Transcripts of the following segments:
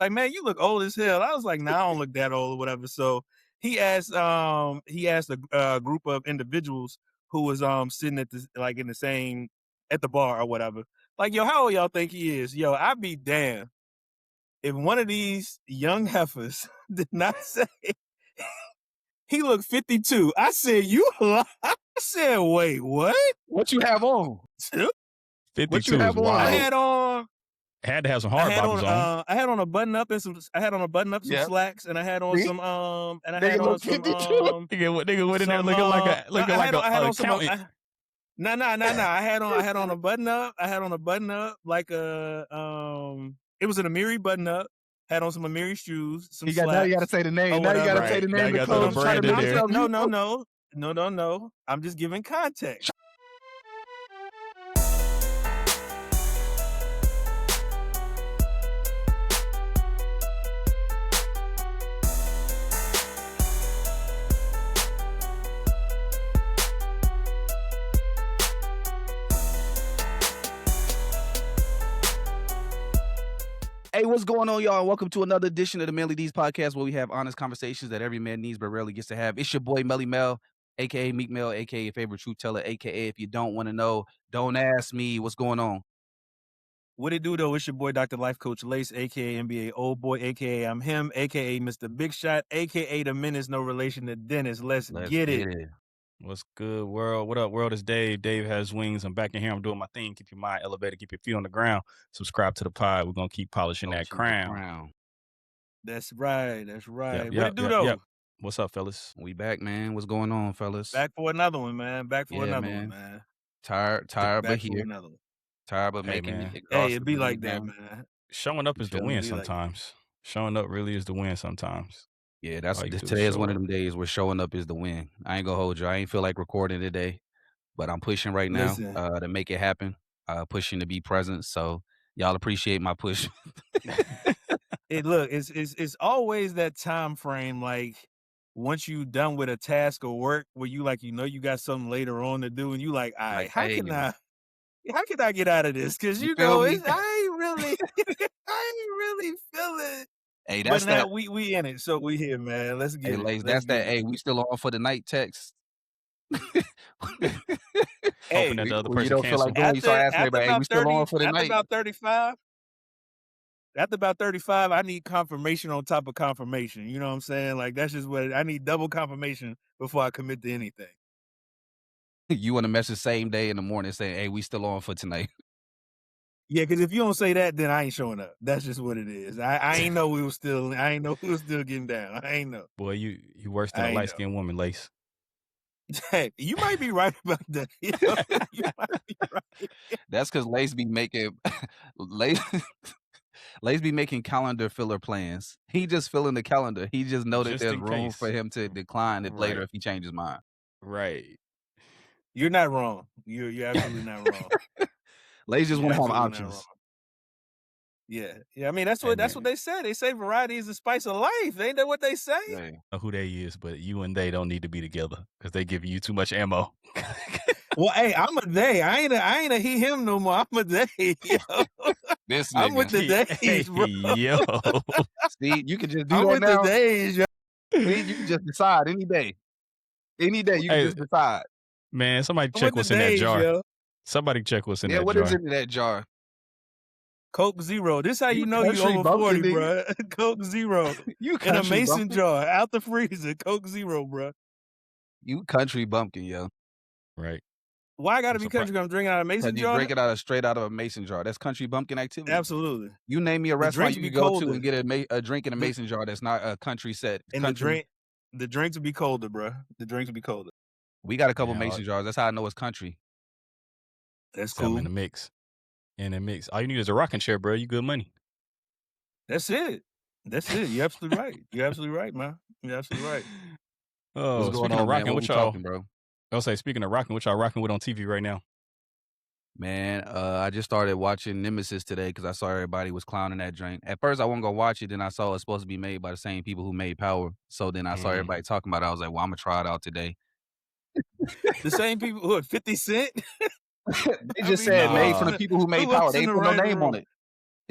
like, man, you look old as hell. I was like, nah, I don't look that old or whatever. So he asked a group of individuals who was sitting at at the bar or whatever. Like, yo, how old y'all think he is? Yo, I'd be damned if one of these young heifers did not say he looked 52. I said, you lie. I said, wait, what? What you have on? 52 is wild. I had on. Had to have some hard bottoms on. I had on a button up and some slacks, and I had on some nigga went in there looking like a accountant. No. I had on a button up. I had on a button up like a it was an Amiri button up. Had on some Amiri shoes. Some slacks. Now you gotta say the name. Now you gotta say the name. You gotta throw the brand in there. No. I'm just giving context. Hey, what's going on, y'all? Welcome to another edition of the Mainly D's podcast, where we have honest conversations that every man needs but rarely gets to have. It's your boy Melly Mel, aka Meek Mel, aka your favorite truth teller, aka if you don't want to know, don't ask me. What's going on? What it do though? It's your boy Dr. Life Coach Lace, aka NBA Old Boy, aka I'm him, aka Mr. Big Shot, aka the Menace, no relation to Dennis. Let's get it. What's good, world? What up, world? It's Dave. Dave has wings. I'm back in here. I'm doing my thing. Keep your mind elevated. Keep your feet on the ground. Subscribe to the pod. We're going to keep polishing that crown. That's right. Yep, what it do, though? Yep. What's up, fellas? We back, man. What's going on, fellas? Back for another one, man. One, man. Tired, but here. Tired, but making it. Hey, it be like that, man. Showing up is the win sometimes. Showing up really is the win sometimes. Yeah, today is one of them days where showing up is the win. I ain't gonna hold you. I ain't feel like recording today, but I'm pushing right now to make it happen. Pushing to be present. So y'all appreciate my push. It's always that time frame. Like once you done with a task or work where you you got something later on to do, and you like, all right, how can I get out of this? Because I ain't really feel it. Hey, that's but now we in it, so we here, man. Let's get it. Lace, hey, we still on for the night text. Hoping that the other person you don't feel like doing, you start asking everybody, hey, we still on for the night. After about 35, I need confirmation on top of confirmation. You know what I'm saying? Like that's just what I need, double confirmation before I commit to anything. You want to message same day in the morning saying, hey, we still on for tonight. Yeah, because if you don't say that, then I ain't showing up. That's just what it is. I ain't know we was still getting down. I ain't know. Boy, you worse than a light-skinned woman, Lace. Hey, you might be right about that. You might be right. That's because Lace be making Lace be making calendar filler plans. He just filling the calendar. He just know that there's room for him to decline it later if he changes his mind. Right. You're not wrong. You're absolutely not wrong. Lace just want to have options. Yeah. I mean, that's what they say. They say variety is the spice of life. Ain't that what they say? I don't know who they is, but you and they don't need to be together because they give you too much ammo. Well, hey, I'm a they. I ain't a he him no more. I'm a they. Yo. This nigga. I'm with the days, bro. Yo. See, you can just do I'm that with now. the days, yo. See, you can just decide any day. Any day you can just decide. Man, somebody check what's in that jar. Yo. Somebody check what's in that jar. Yeah, what is in that jar? Coke Zero. This how you know you over 40, bro. Coke Zero. You in a mason jar out the freezer. Coke Zero, bro. You country bumpkin, yo. Right. Why I gotta be country? I'm drinking out of a mason jar. You drink it straight out of a mason jar. That's country bumpkin activity. Absolutely. You name me a restaurant you can go to and get a drink in a mason jar. That's not a country set. And the drinks will be colder, bro. The drinks will be colder. We got a couple mason jars. That's how I know it's country. That's cool. In the mix. All you need is a rocking chair, bro. You good money. That's it. You're absolutely right. You're absolutely right, man. You're absolutely right. Oh, what's going on, rocking, what y'all talking, bro? I'll say, speaking of rocking, what y'all rocking with on TV right now? Man, I just started watching Nemesis today because I saw everybody was clowning that drink. At first, I wasn't gonna watch it. Then I saw it's supposed to be made by the same people who made Power. So then I saw everybody talking about it. I was like, well, I'm gonna try it out today. The same people who 50 Cent. They just said made from the people who made Power. They put no name on it.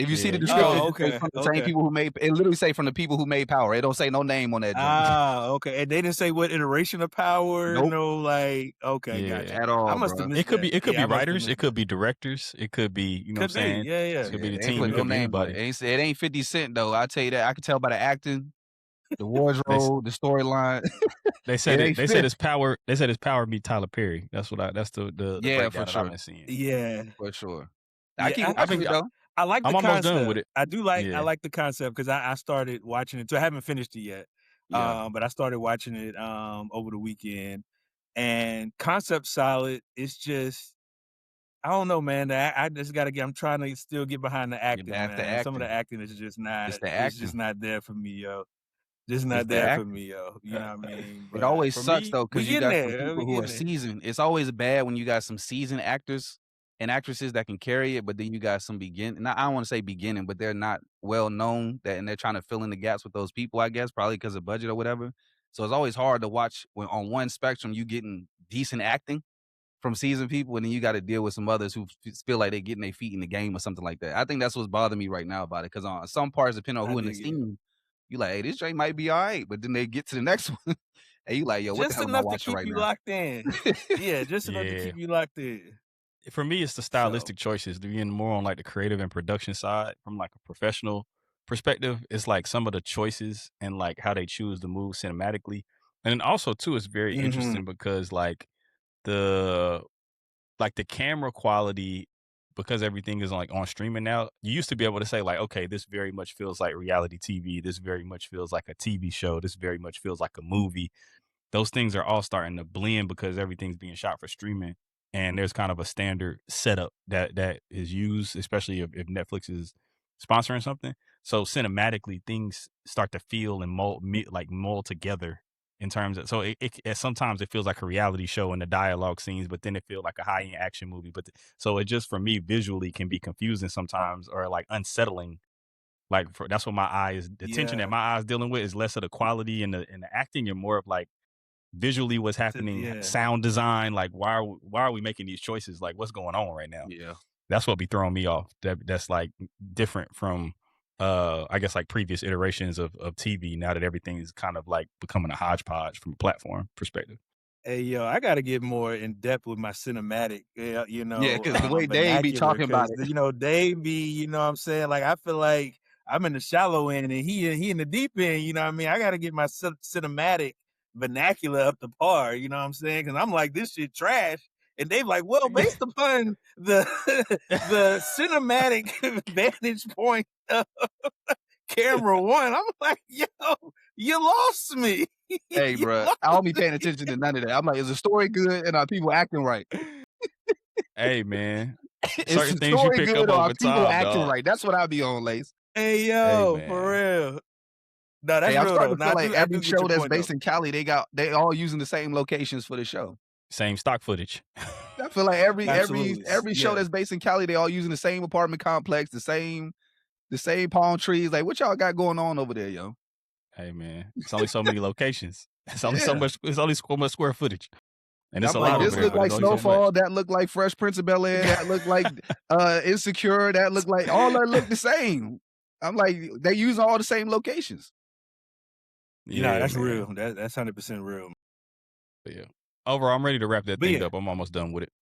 If you see the Yeah, description, it Oh, just say okay, from the same okay. people who made. It literally say from the people who made Power. It don't say no name on that joint. Ah, okay. And they didn't say what iteration of Power. Nope, No, like, okay, yeah. gotcha. at I all, must have bro. missed that. It could Yeah, be I must have writers, missed it could that. be directors, it could be, you know what Could I'm be. saying? Yeah, It yeah. could Yeah, be the they ain't team, it putting no could be name on it. anybody. It ain't 50 Cent though. I tell you that. I can tell by the acting, the They s- wardrobe, the storyline. It ain't they said 50. his power they said his power beat Tyler Perry. That's the Yeah, breakdown for that I've sure, been seeing. Yeah. for sure. I Yeah. keep I've watching been it though. I like the I'm almost done with concept. it. I Yeah. like the concept because I started watching it too. I haven't finished it yet. Yeah, But I started watching it over the weekend, and concept solid. It's just I don't know, man. I just gotta get. I'm trying to still get behind the acting, that's the man. Some of the acting. acting is just not. It's the It's just acting. not there for me, yo. Just It's not the there for acting. me, yo. You know what I mean? It But always For sucks me, though we because you getting got some there. people We who are getting there. seasoned. It's always bad when you got some seasoned actors and actresses that can carry it, but then you got some beginning. I don't want to say beginning, but they're not well known that, and they're trying to fill in the gaps with those people. I guess probably because of budget or whatever. So it's always hard to watch when on one spectrum you getting decent acting from seasoned people, and then you got to deal with some others who feel like they're getting their feet in the game or something like that. I think that's what's bothering me right now about it because on some parts, depending on I who in the dig it. scene, you like, hey, this joint might be all right, but then they get to the next one, and you like, yo, what the Just hell am I enough to watching keep right you now? locked in. Yeah, just enough to yeah. keep you locked in. For me, it's the So, stylistic choices. Being more on like the creative and production side from like a professional perspective. It's like some of the choices and like how they choose to move cinematically. And then also too, it's very hmm interesting because the the camera quality, because everything is like on streaming now, you used to be able to say like, okay, this very much feels like reality TV. This very much feels like a TV show. This very much feels like a movie. Those things are all starting to blend because everything's being shot for streaming, and there's kind of a standard setup that is used, especially if Netflix is sponsoring something. So cinematically, things start to feel and mold together in terms of. So sometimes it feels like a reality show in the dialogue scenes, but then it feels like a high end action movie. So it just for me visually can be confusing sometimes or like unsettling. That's what the tension that yeah, my eyes dealing with is less of the quality and the acting and more of like visually what's happening, yeah. sound design, like why are we making these choices? Like what's going on right now? Yeah, That's what be throwing me off. That's like different from I guess like previous iterations of TV now that everything is kind of like becoming a hodgepodge from a platform perspective. Hey, yo, I got to get more in depth with my cinematic, yeah, because the way Dave be vernacular, talking about because it, Dave be, what I'm saying, like I feel like I'm in the shallow end and he in the deep end. You know what I mean? I got to get my cinematic vernacular up to par. You know what I'm saying? Because I'm like this shit trash, and Dave like, well, based upon the the cinematic vantage point of camera one, I'm like, yo, you lost me. hey, You bro, lost I don't be me. paying attention to none of that. I'm like, is the story good and are people acting right? Hey man, Is certain the things you story pick up good or are over people time, acting dog. right? That's what I be on, Lace. Hey Hey yo, for man, real. No, that's Hey, I'm real though. starting to No, feel like I every do get show your that's point though. based in Cali, they all using the same locations for the show. same stock footage. I feel like Absolutely. every show Yeah. that's based in Cali, they all using the same apartment complex, the same palm trees. Like, what y'all got going on over there, yo? Hey man, it's only so many locations. It's only so Yeah. much. It's only so much square footage, and it's I'm a like, lot this over there, look but it's like only so Snowfall, much. that look like Fresh Prince of Bel-Air, that look like Insecure, that look like all that look the same. I'm like, they use all the same locations. Yeah, That's man. real. That's 100% real. But yeah. Overall, I'm ready to wrap that But thing yeah. up. I'm almost done with it.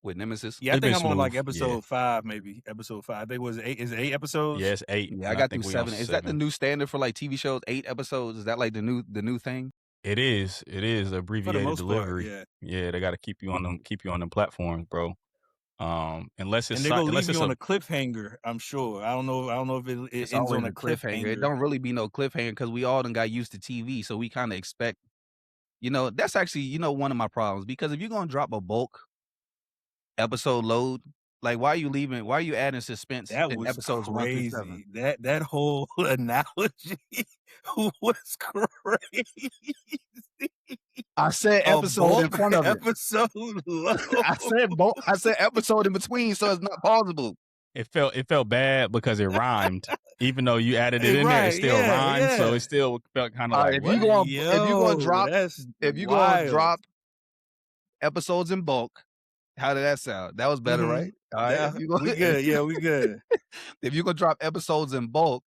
With Nemesis. Yeah, I It's been think I'm on like smooth. Yeah. episode 5, maybe. Episode 5. I think is it 8 episodes? Yeah, it's 8. Yeah, I And got think through we on 7. Is that the 7. new standard for like TV shows? 8 episodes? Is that like the new thing? It is. It is For the abbreviated most part, delivery. yeah. Yeah, they got to keep you on them platforms, bro. Unless And it's they're gonna unless leave it's you on a a cliffhanger, I'm sure. I don't know if it It's ends always on a a cliffhanger. It cliffhanger. don't really be no cliffhanger because we all done got used to TV, so we kind of expect. That's actually one of my problems because if you're gonna drop a bulk episode load, like why are you adding suspense That in was episodes 1 through 7? crazy. That whole analogy was crazy. I said A episode in bulk front of it. episode load. I said episode in between, so it's not pausable. it felt bad because it rhymed. Even though you added it in there, it Right, still yeah, rhymed. So yeah. it still felt kind of All right, like, what? if you gonna Yo, drop that's if you gonna wild. drop episodes in bulk, How did that sound? That was better, right? All right. Yeah, we good. Yeah, we good. If you gonna drop episodes in bulk,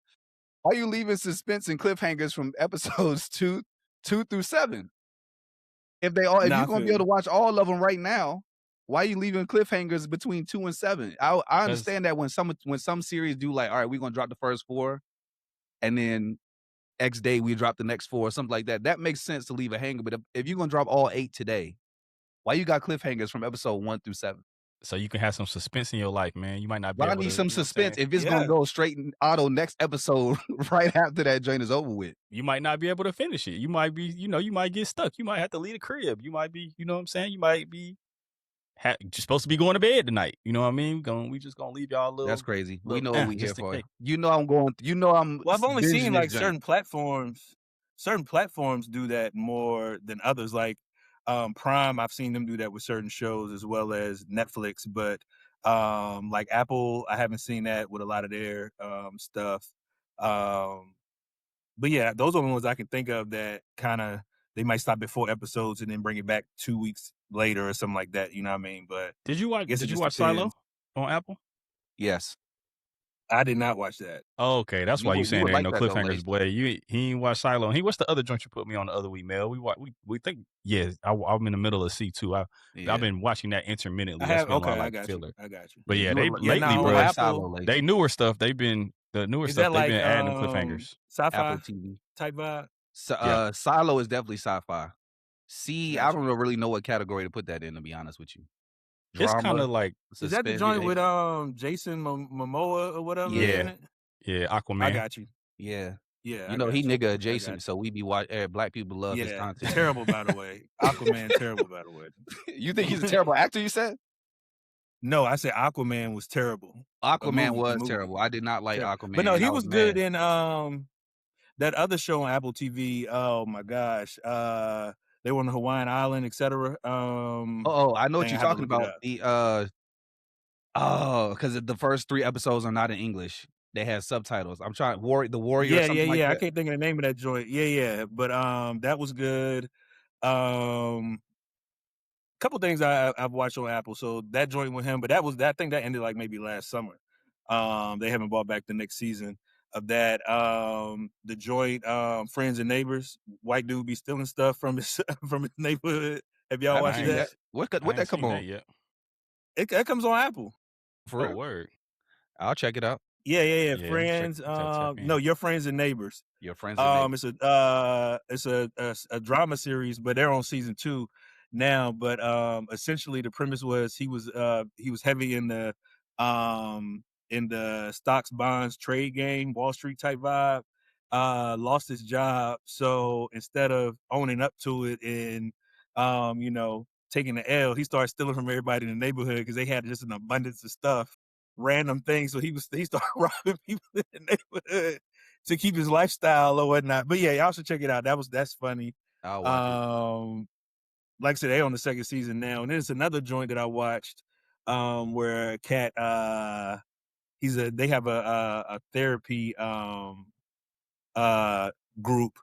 why are you leaving suspense and cliffhangers from episodes two through 7? If Nah, you're I gonna feel be able to you. watch all of them right now, why are you leaving cliffhangers between 2 and 7? I 'Cause understand that when some series do like, all right, we're gonna drop the first 4, and then X day we drop the next 4 or something like that. That makes sense to leave a hanger. But if you're gonna drop all 8 today, why you got cliffhangers from episode 1 through 7? so you can have some suspense in your life, man. You might not be Why I able need to, some you know what I'm suspense saying? if it's gonna Yeah. go straight and auto next episode right after that joint is over with? You might not be able to finish it. You might be, you might get stuck. You might have to leave the crib. You might be, you know what I'm saying? You might be just supposed to be going to bed tonight. You know what I mean? We just gonna leave y'all a That's little, crazy. We know what we here just in for. case. You know I'm Well, I've only binging seen this like joint. certain platforms do that more than others. Like Prime, I've seen them do that with certain shows as well as Netflix, but like Apple, I haven't seen that with a lot of their stuff. Um but yeah, those are the ones I can think of that kind of they might stop at 4 episodes and then bring it back 2 weeks later or something like that. You know what I mean? But I Did you watch guess it did you just watch Silo depends. on Apple? Yes. I did not watch that. Oh, okay, that's why you You saying would there ain't like no that though, cliffhangers, Lace. boy. He ain't watched Silo. What's the other joint you put me on the other week, Mel? We think, yeah. I'm in the middle of C2. I've Yeah. been watching that I intermittently. That's have been my okay, I like got you. filler. I got you. But Yeah, yeah, they Yeah, lately, now on love bro. Silo, Apple, Lace. They newer stuff. The newer is stuff. that They've like been adding the cliffhangers. Apple sci-fi TV. type vibe? Yeah, Silo is definitely sci-fi. I Got you. don't really know what category to put that in, to be honest with you. it's kind Drama, of like Is that the suspense. joint with Jason Momoa or whatever Yeah, in it? yeah, I Aquaman. got you. yeah. Yeah, You I know, he got you. nigga I adjacent, got you. so we be black people love his Yeah, content. terrible by the way. Aquaman, terrible by the way. You think he's a terrible actor, you said? No, I said Aquaman was terrible. Aquaman The was movie, terrible. I did not like terrible. But Aquaman, no, and he I was was good mad. in that other show on Apple TV. Oh my gosh, they were on the Hawaiian Island, etc. Oh, I know what Dang, I you're have to talking look it about. up. Because the first 3 episodes are not in English. They had subtitles. I'm trying the Warrior or Yeah, yeah, something like yeah. I that. can't think of the name of that joint. Yeah, yeah. But that was good. Um couple things I've watched on Apple. So that joint with him, but I think that ended like maybe last summer. They haven't brought back the next season of that. The joint, Friends and Neighbors, white dude be stealing stuff from his from his neighborhood. Have I y'all haven't I watched seen ain't that? that. What I ain't that come seen that on? yet. It comes on Apple. For Oh, real? word. I'll check it out. Yeah, yeah, yeah. Yeah, I'm gonna check Friends. tap No, in. Your Friends and Neighbors. Your friends and neighbors. It's a drama series, but they're on season 2 now. But essentially the premise was he was heavy in the stocks bonds trade game, Wall Street type vibe. Lost his job, so instead of owning up to it and taking the L, he started stealing from everybody in the neighborhood because they had just an abundance of stuff, random things. So he started robbing people in the neighborhood to keep his lifestyle or whatnot. But yeah, y'all should check it out. That's funny. I'll watch it. Like I said, they on the second season now. And there's another joint that I watched, where a cat they have a therapy group.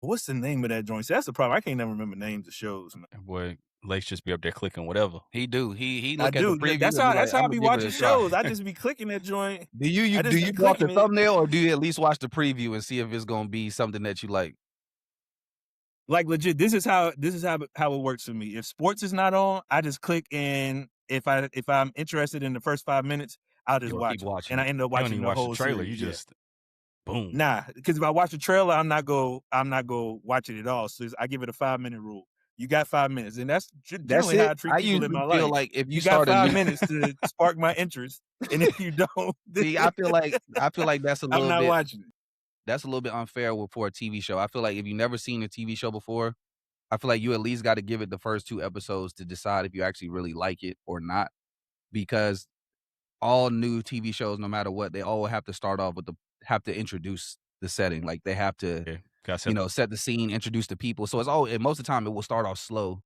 What's the name of that joint? See, that's the problem. I can't never remember names of shows, man. Boy, Lace just be up there clicking whatever. He do. He I look at the do. preview That's and be how like, that's how I "Imma be give it watching a try." shows. I just be clicking that joint. Do I you just be go off the clicking it. thumbnail, or do you at least watch the preview and see if it's gonna be something that you like? Like legit, this is how it works for me. If sports is not on, I just click, and if I'm interested in the first 5 minutes, I'll just You'll keep watch it, watching and I it. end up You don't watching even the watch the whole trailer. You series. Yeah. just boom. Nah, because if I watch the trailer, I'm not go watch it at all. So I give it a 5-minute rule. You got 5 minutes, and that's That's generally how it. I treat I people in usually my feel life. like if you You got start a 5 new minutes to spark my interest, and if you don't, see, I feel like that's a I'm little not bit watching it. unfair for a TV show. I feel like if you've never seen a TV show before, I feel like you at least got to give it the first 2 episodes to decide if you actually really like it or not. Because all new TV shows, no matter what, they all have to start off with have to introduce the setting. Like they have to, Yeah, got set. set the scene, introduce the people. So it's all, and most of the time it will start off slow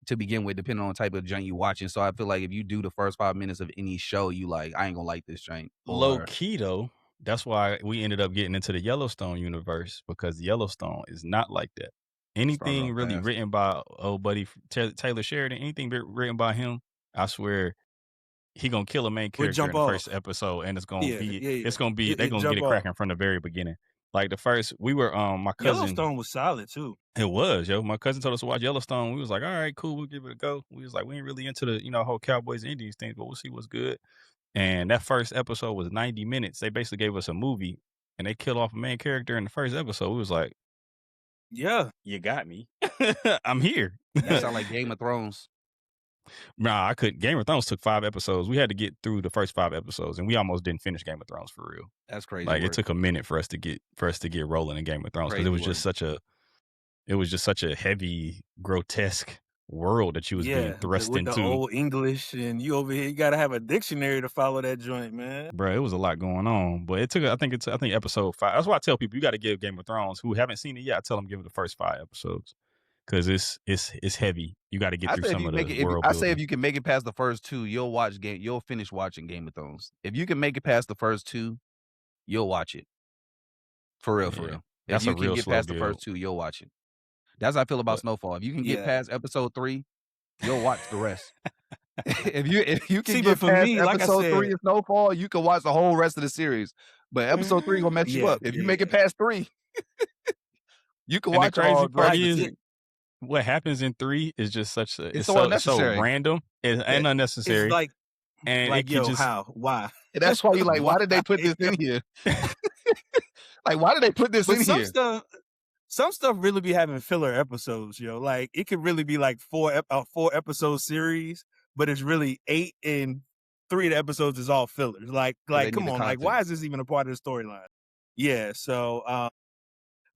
to begin with, depending on the type of joint you watching. So I feel like if you do the first 5 minutes of any show, you like, I ain't gonna like this joint. Low Or key though, that's why we ended up getting into the Yellowstone universe, because Yellowstone is not like that. started Anything off really fast. written by old buddy Taylor Sheridan, anything written by him, I swear he gonna kill a main Would character in jump the first off. episode, and Yeah, yeah, yeah. it's gonna be they It gonna get jump it off. cracking from the very beginning. Like the first, we were my cousin. Yellowstone was solid too. It was, yo. My cousin told us to watch Yellowstone. We was like, all right, cool, we'll give it a go. We was like, we ain't really into the whole Cowboys and Indians thing, but we'll see what's good. And that first episode was 90 minutes. They basically gave us a movie, and they killed off a main character in the first episode. We was like, Yeah, you got me. I'm here. That yeah, sound like Game of Thrones. Nah, I couldn't. Game of Thrones took 5 episodes. We had to get through the first 5 episodes, and we almost didn't finish Game of Thrones for real. That's crazy Like it work. took a minute for us to get rolling in Game of Thrones because Crazy it was just such a heavy, grotesque world that you was being yeah. thrust With the into. old English, and you over here, you gotta have a dictionary to follow that joint, man. Bro, it was a lot going on, but it took. I think episode 5. That's why I tell people you got to give Game of Thrones who haven't seen it yet. I tell them give it the first 5 episodes because it's heavy. You got to get I through say if some you of make the it, world I say if building. you can make it past the first 2, you'll finish watching Game of Thrones. If you can make it past the first 2, you'll watch it. For real, for Yeah, real. If that's a you can real get slow past the build. first 2, you'll watch it. That's how I feel about But Snowfall. If you can get Yeah. past episode 3, you'll watch the rest. if you can See, get but for past me, like I episode 3 said, of Snowfall, you can watch the whole rest of the series. But episode 3 gonna mess you yeah, up. If you yeah, make it yeah. past 3, you can and the watch all crazy the part rest of the is series. what happens in 3 is just such a It's so it's so unnecessary. random and Yeah. It's unnecessary, and it like, could yo, just how, why, And that's why you like, why did they put this Yo. in here? Like, why did they put this But in here? some stuff really be having filler episodes, yo. Like it could really be like 4 episode series, but it's really 8, and 3 of the episodes is all fillers. Like They come need the on, like content. why is this even a part of the storyline? Yeah, so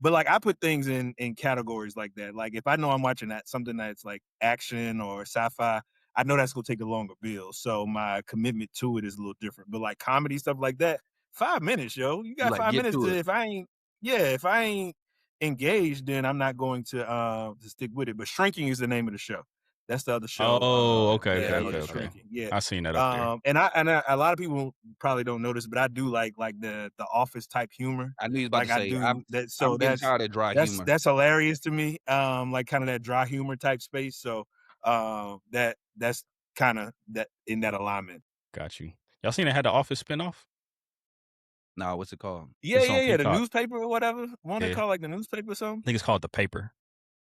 but like I put things in categories like that. Like if I know I'm watching something that's like action or sci-fi, I know that's gonna take a longer build. So my commitment to it is a little different. But like comedy stuff like that, 5 minutes, yo. You You got like 5 get minutes to to it. if I ain't engaged, then I'm not going to stick with it. But Shrinking is the name of the show. That's the other show. Oh, okay, Yeah, I know okay. that show. Shrinking. Yeah. I seen that up there. And a lot of people probably don't notice, but I do like the Office type humor. I knew you was about Like to I say, do I'm that. So getting tired of dry humor. that's hilarious to me. Like kind of that dry humor type space. So that's kind of that in that alignment. Got you. Y'all seen it had the Office spinoff? Nah, what's it called? Yeah, It's on yeah, yeah. The Peacock. newspaper or whatever. One they Yeah. call like the newspaper or something. I think it's called The Paper.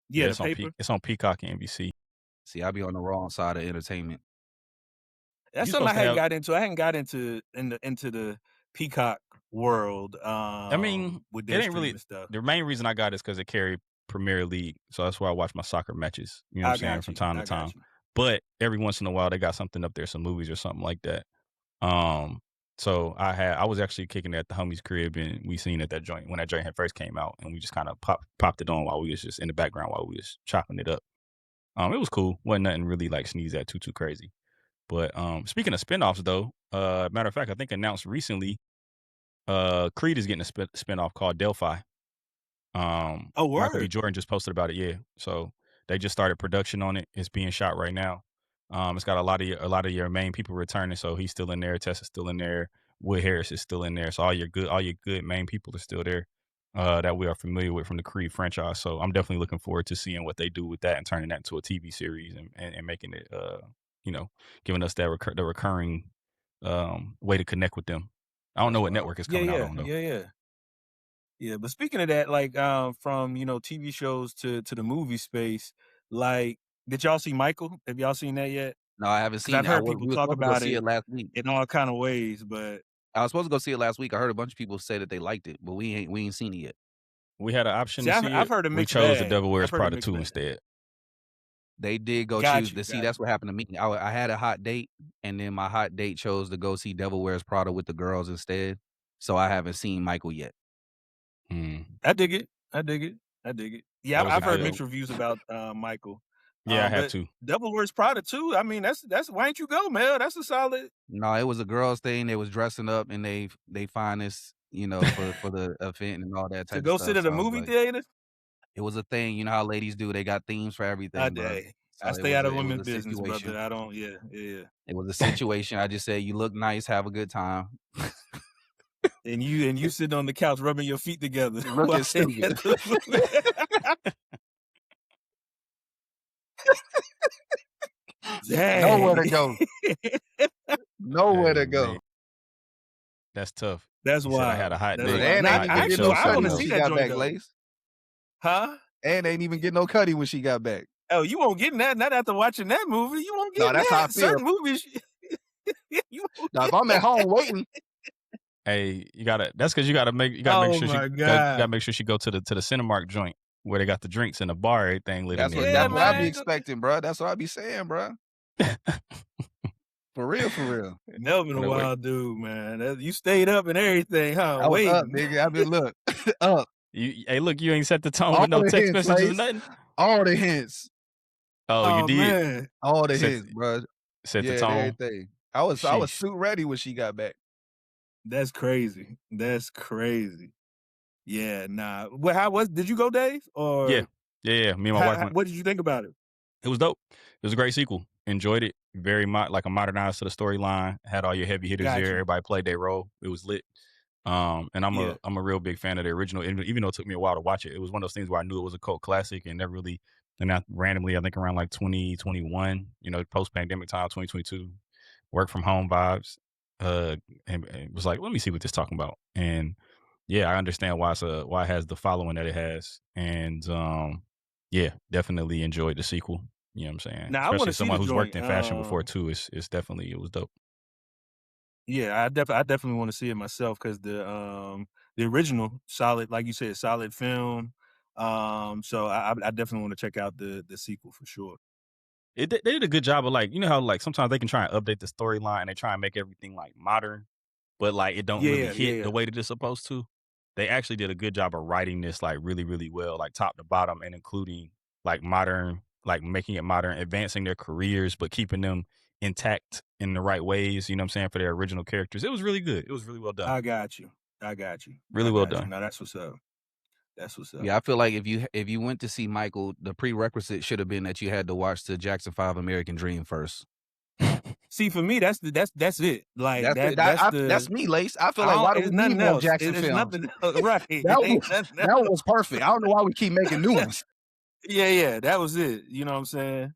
Yeah, it's the paper. it's on Peacock and NBC. See, I be on the wrong side of entertainment. That's You something I supposed to hadn't have. got into. I hadn't got into the Peacock world. I mean, with it their ain't really. streaming stuff. The main reason I got it is because it carried Premier League, so that's why I watch my soccer matches. You know what I'm saying, from time to time. But every once in a while, they got something up there, some movies or something like that. So I was actually kicking it at the homie's crib, and we seen it that joint when that joint had first came out, and we just kind of popped it on while we was just in the background while we was chopping it up. It was cool. Wasn't nothing really like sneeze at too crazy. But speaking of spinoffs though, matter of fact, I think announced recently, Creed is getting a spinoff called Delphi. Oh, Michael B. word. Jordan just posted about it. Yeah, so they just started production on it. It's being shot right now. It's got a lot of your main people returning. So he's still in there. Tessa's still in there. Wood Harris is still in there. So all your good main people are still there. That we are familiar with from the Creed franchise. So I'm definitely looking forward to seeing what they do with that and turning that into a TV series and making it, giving us that the recurring way to connect with them. I don't know what network is coming out on though. Yeah. But speaking of that, like from TV shows to the movie space, like did y'all see Michael? Have y'all seen that yet? No, I haven't seen I've it. heard We people were talk supposed to go about see it it last week. in all kind of ways, but I was supposed to go see it last week. I heard a bunch of people say that they liked it, but we ain't seen it yet. We had an option see, to see I've it. heard a We mixed chose The bag. Devil Wears I've heard a Prada mixed 2 bag. instead. They did go Got choose. you, See, got that's what happened to me. I had a hot date, and then my hot date chose to go see Devil Wears Prada with the girls instead. So I haven't seen Michael yet. I dig it. Yeah, That was a I've heard good- mixed reviews about Michael. Yeah, I have but to. Devil Wears Prada too. I mean, that's why ain't you go, Mel? That's a solid. No, it was a girls thing. They was dressing up and they finest, for the event and all that type To of go stuff. sit at So a I was movie like, theater. it was a thing. You know how ladies do? They got themes for everything, bro. Day. So I stay out of it was women's a business, situation. brother. I don't. Yeah. It was a situation. I just said, you look nice, have a good time. And you sitting on the couch rubbing your feet together. Looking stupid. Nowhere to Dang. go. Nowhere Hey, to go. man. That's tough. That's He said, "I had wild. a hot That's date, wild. And Now, ain't hot even date get actually, no shows I some want cutty to when see more." she that got joint back, though. Lace. Huh? And ain't even get no cutty when she got back. Oh, you won't get that. Not after watching that movie. You won't No, get that's how I that. feel. Certain movies, you won't Now, get if I'm at home waiting, Hey, that's because you gotta make Oh sure my you gotta God. make sure she go to the Cinemark joint where they got the drinks and the bar, everything lit in that's there. what You know Yeah, that's what what I I'm be man. expecting, bro. That's what I be saying, bro. saying? For real, for real. Melvin a But wait, wild dude, man. You stayed up and everything, huh? I was up, Waiting. nigga. I been look up. hey, look, you ain't set the tone All with no the text hints, messages or Lace. nothing. All the hints. Oh, you Oh did man. All the set hints, bro. set the Yeah, and tone. everything. I was Sheesh. suit ready when she got back. That's crazy. That's crazy. Yeah, nah. Well, how was? Did you go, Dave? Yeah, Or yeah. Me and my wife went. what did you think about it? It was dope. It was a great sequel. Enjoyed it. Very like a modernized to the storyline. Had all your heavy hitters Got there. you. Everybody played their role. It was lit. And Yeah, I'm a real big fan of the original. Even though it took me a while to watch it, it was one of those things where I knew it was a cult classic and never really. And I randomly, I think around like 2021, post pandemic time, 2022, work from home vibes. And was like, let me see what this talking about. And yeah, I understand why why it has the following that it has. And yeah, definitely enjoyed the sequel. You know what I'm saying? now I want Especially to as see the someone who's worked joint. in fashion before too. It's definitely it was dope. Yeah, I definitely want to see it myself because the original solid, like you said, solid film. So I definitely want to check out the sequel for sure. They did a good job of like, how like sometimes they can try and update the storyline and they try and make everything like modern, but like it don't really Yeah, yeah, hit yeah. the way that it's supposed to. They actually did a good job of writing this like really, really well, like top to bottom and including like modern, like making it modern, advancing their careers, but keeping them intact in the right ways, you know what I'm saying, for their original characters. It was really good. It was really well done. I got you. I got you. Really I well got you. done. Now that's what's up. That's what's up. Yeah, I feel like if you went to see Michael, the prerequisite should have been that you had to watch the Jackson 5 American Dream first. See, for me, that's it. Like That's it. That's me, Lace. I feel like why do It's we need nothing more else. Jackson It's films? nothing else. Right. That It ain't nothing else. was perfect. I don't know why we keep making new ones. Yeah. That was it. You know what I'm saying?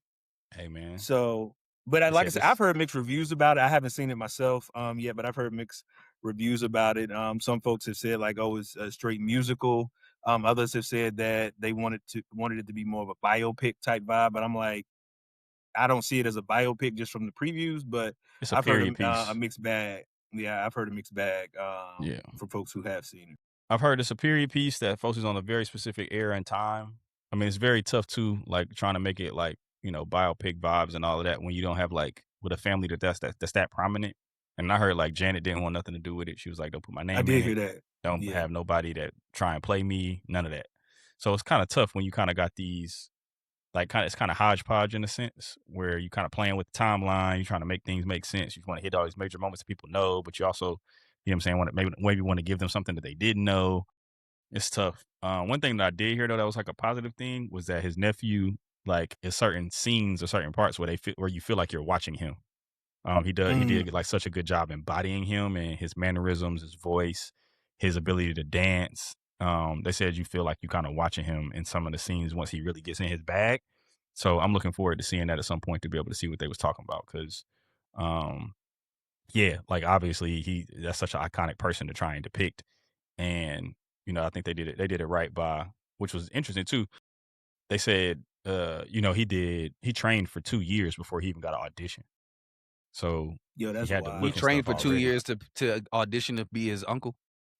Hey man. So, but They like I said said, this I've heard mixed reviews about it. I haven't seen it myself yet, but I've heard mixed reviews about it. Some folks have said like, oh, it's a straight musical. Others have said that they wanted it to be more of a biopic type vibe. But I'm like, I don't see it as a biopic just from the previews. But it's a I've heard period a piece. mixed bag. Yeah, I've heard a mixed bag Yeah. from folks who have seen it. I've heard it's a period piece that focuses on a very specific era and time. I mean, it's very tough too, like trying to make it like, biopic vibes and all of that when you don't have like with a family that's that prominent. And I heard like Janet didn't want nothing to do with it. She was like, don't put my I name in did it. hear that. Don't Yeah, have nobody that try and play me. None of that. So it's kind of tough when you kind of got these like it's kind of hodgepodge in a sense where you kind of playing with the timeline. You're trying to make things make sense. You want to hit all these major moments that people know, but you also, you know what I'm saying, want to maybe want to give them something that they didn't know. It's tough. One thing that I did hear though that was like a positive thing was that his nephew, like in certain scenes or certain parts where you feel like you're watching him. He did like such a good job embodying him and his mannerisms, his voice, his ability to dance. They said you feel like you kind of watching him in some of the scenes once he really gets in his bag. So I'm looking forward to seeing that at some point to be able to see what they was talking about because, yeah, like obviously that's such an iconic person to try and depict. And, I think they did it right by, which was interesting too. They said, he trained for 2 years before he even got an audition. So yo, he that's had to He look wild. and trained stuff for 2 already. years to audition to be his uncle.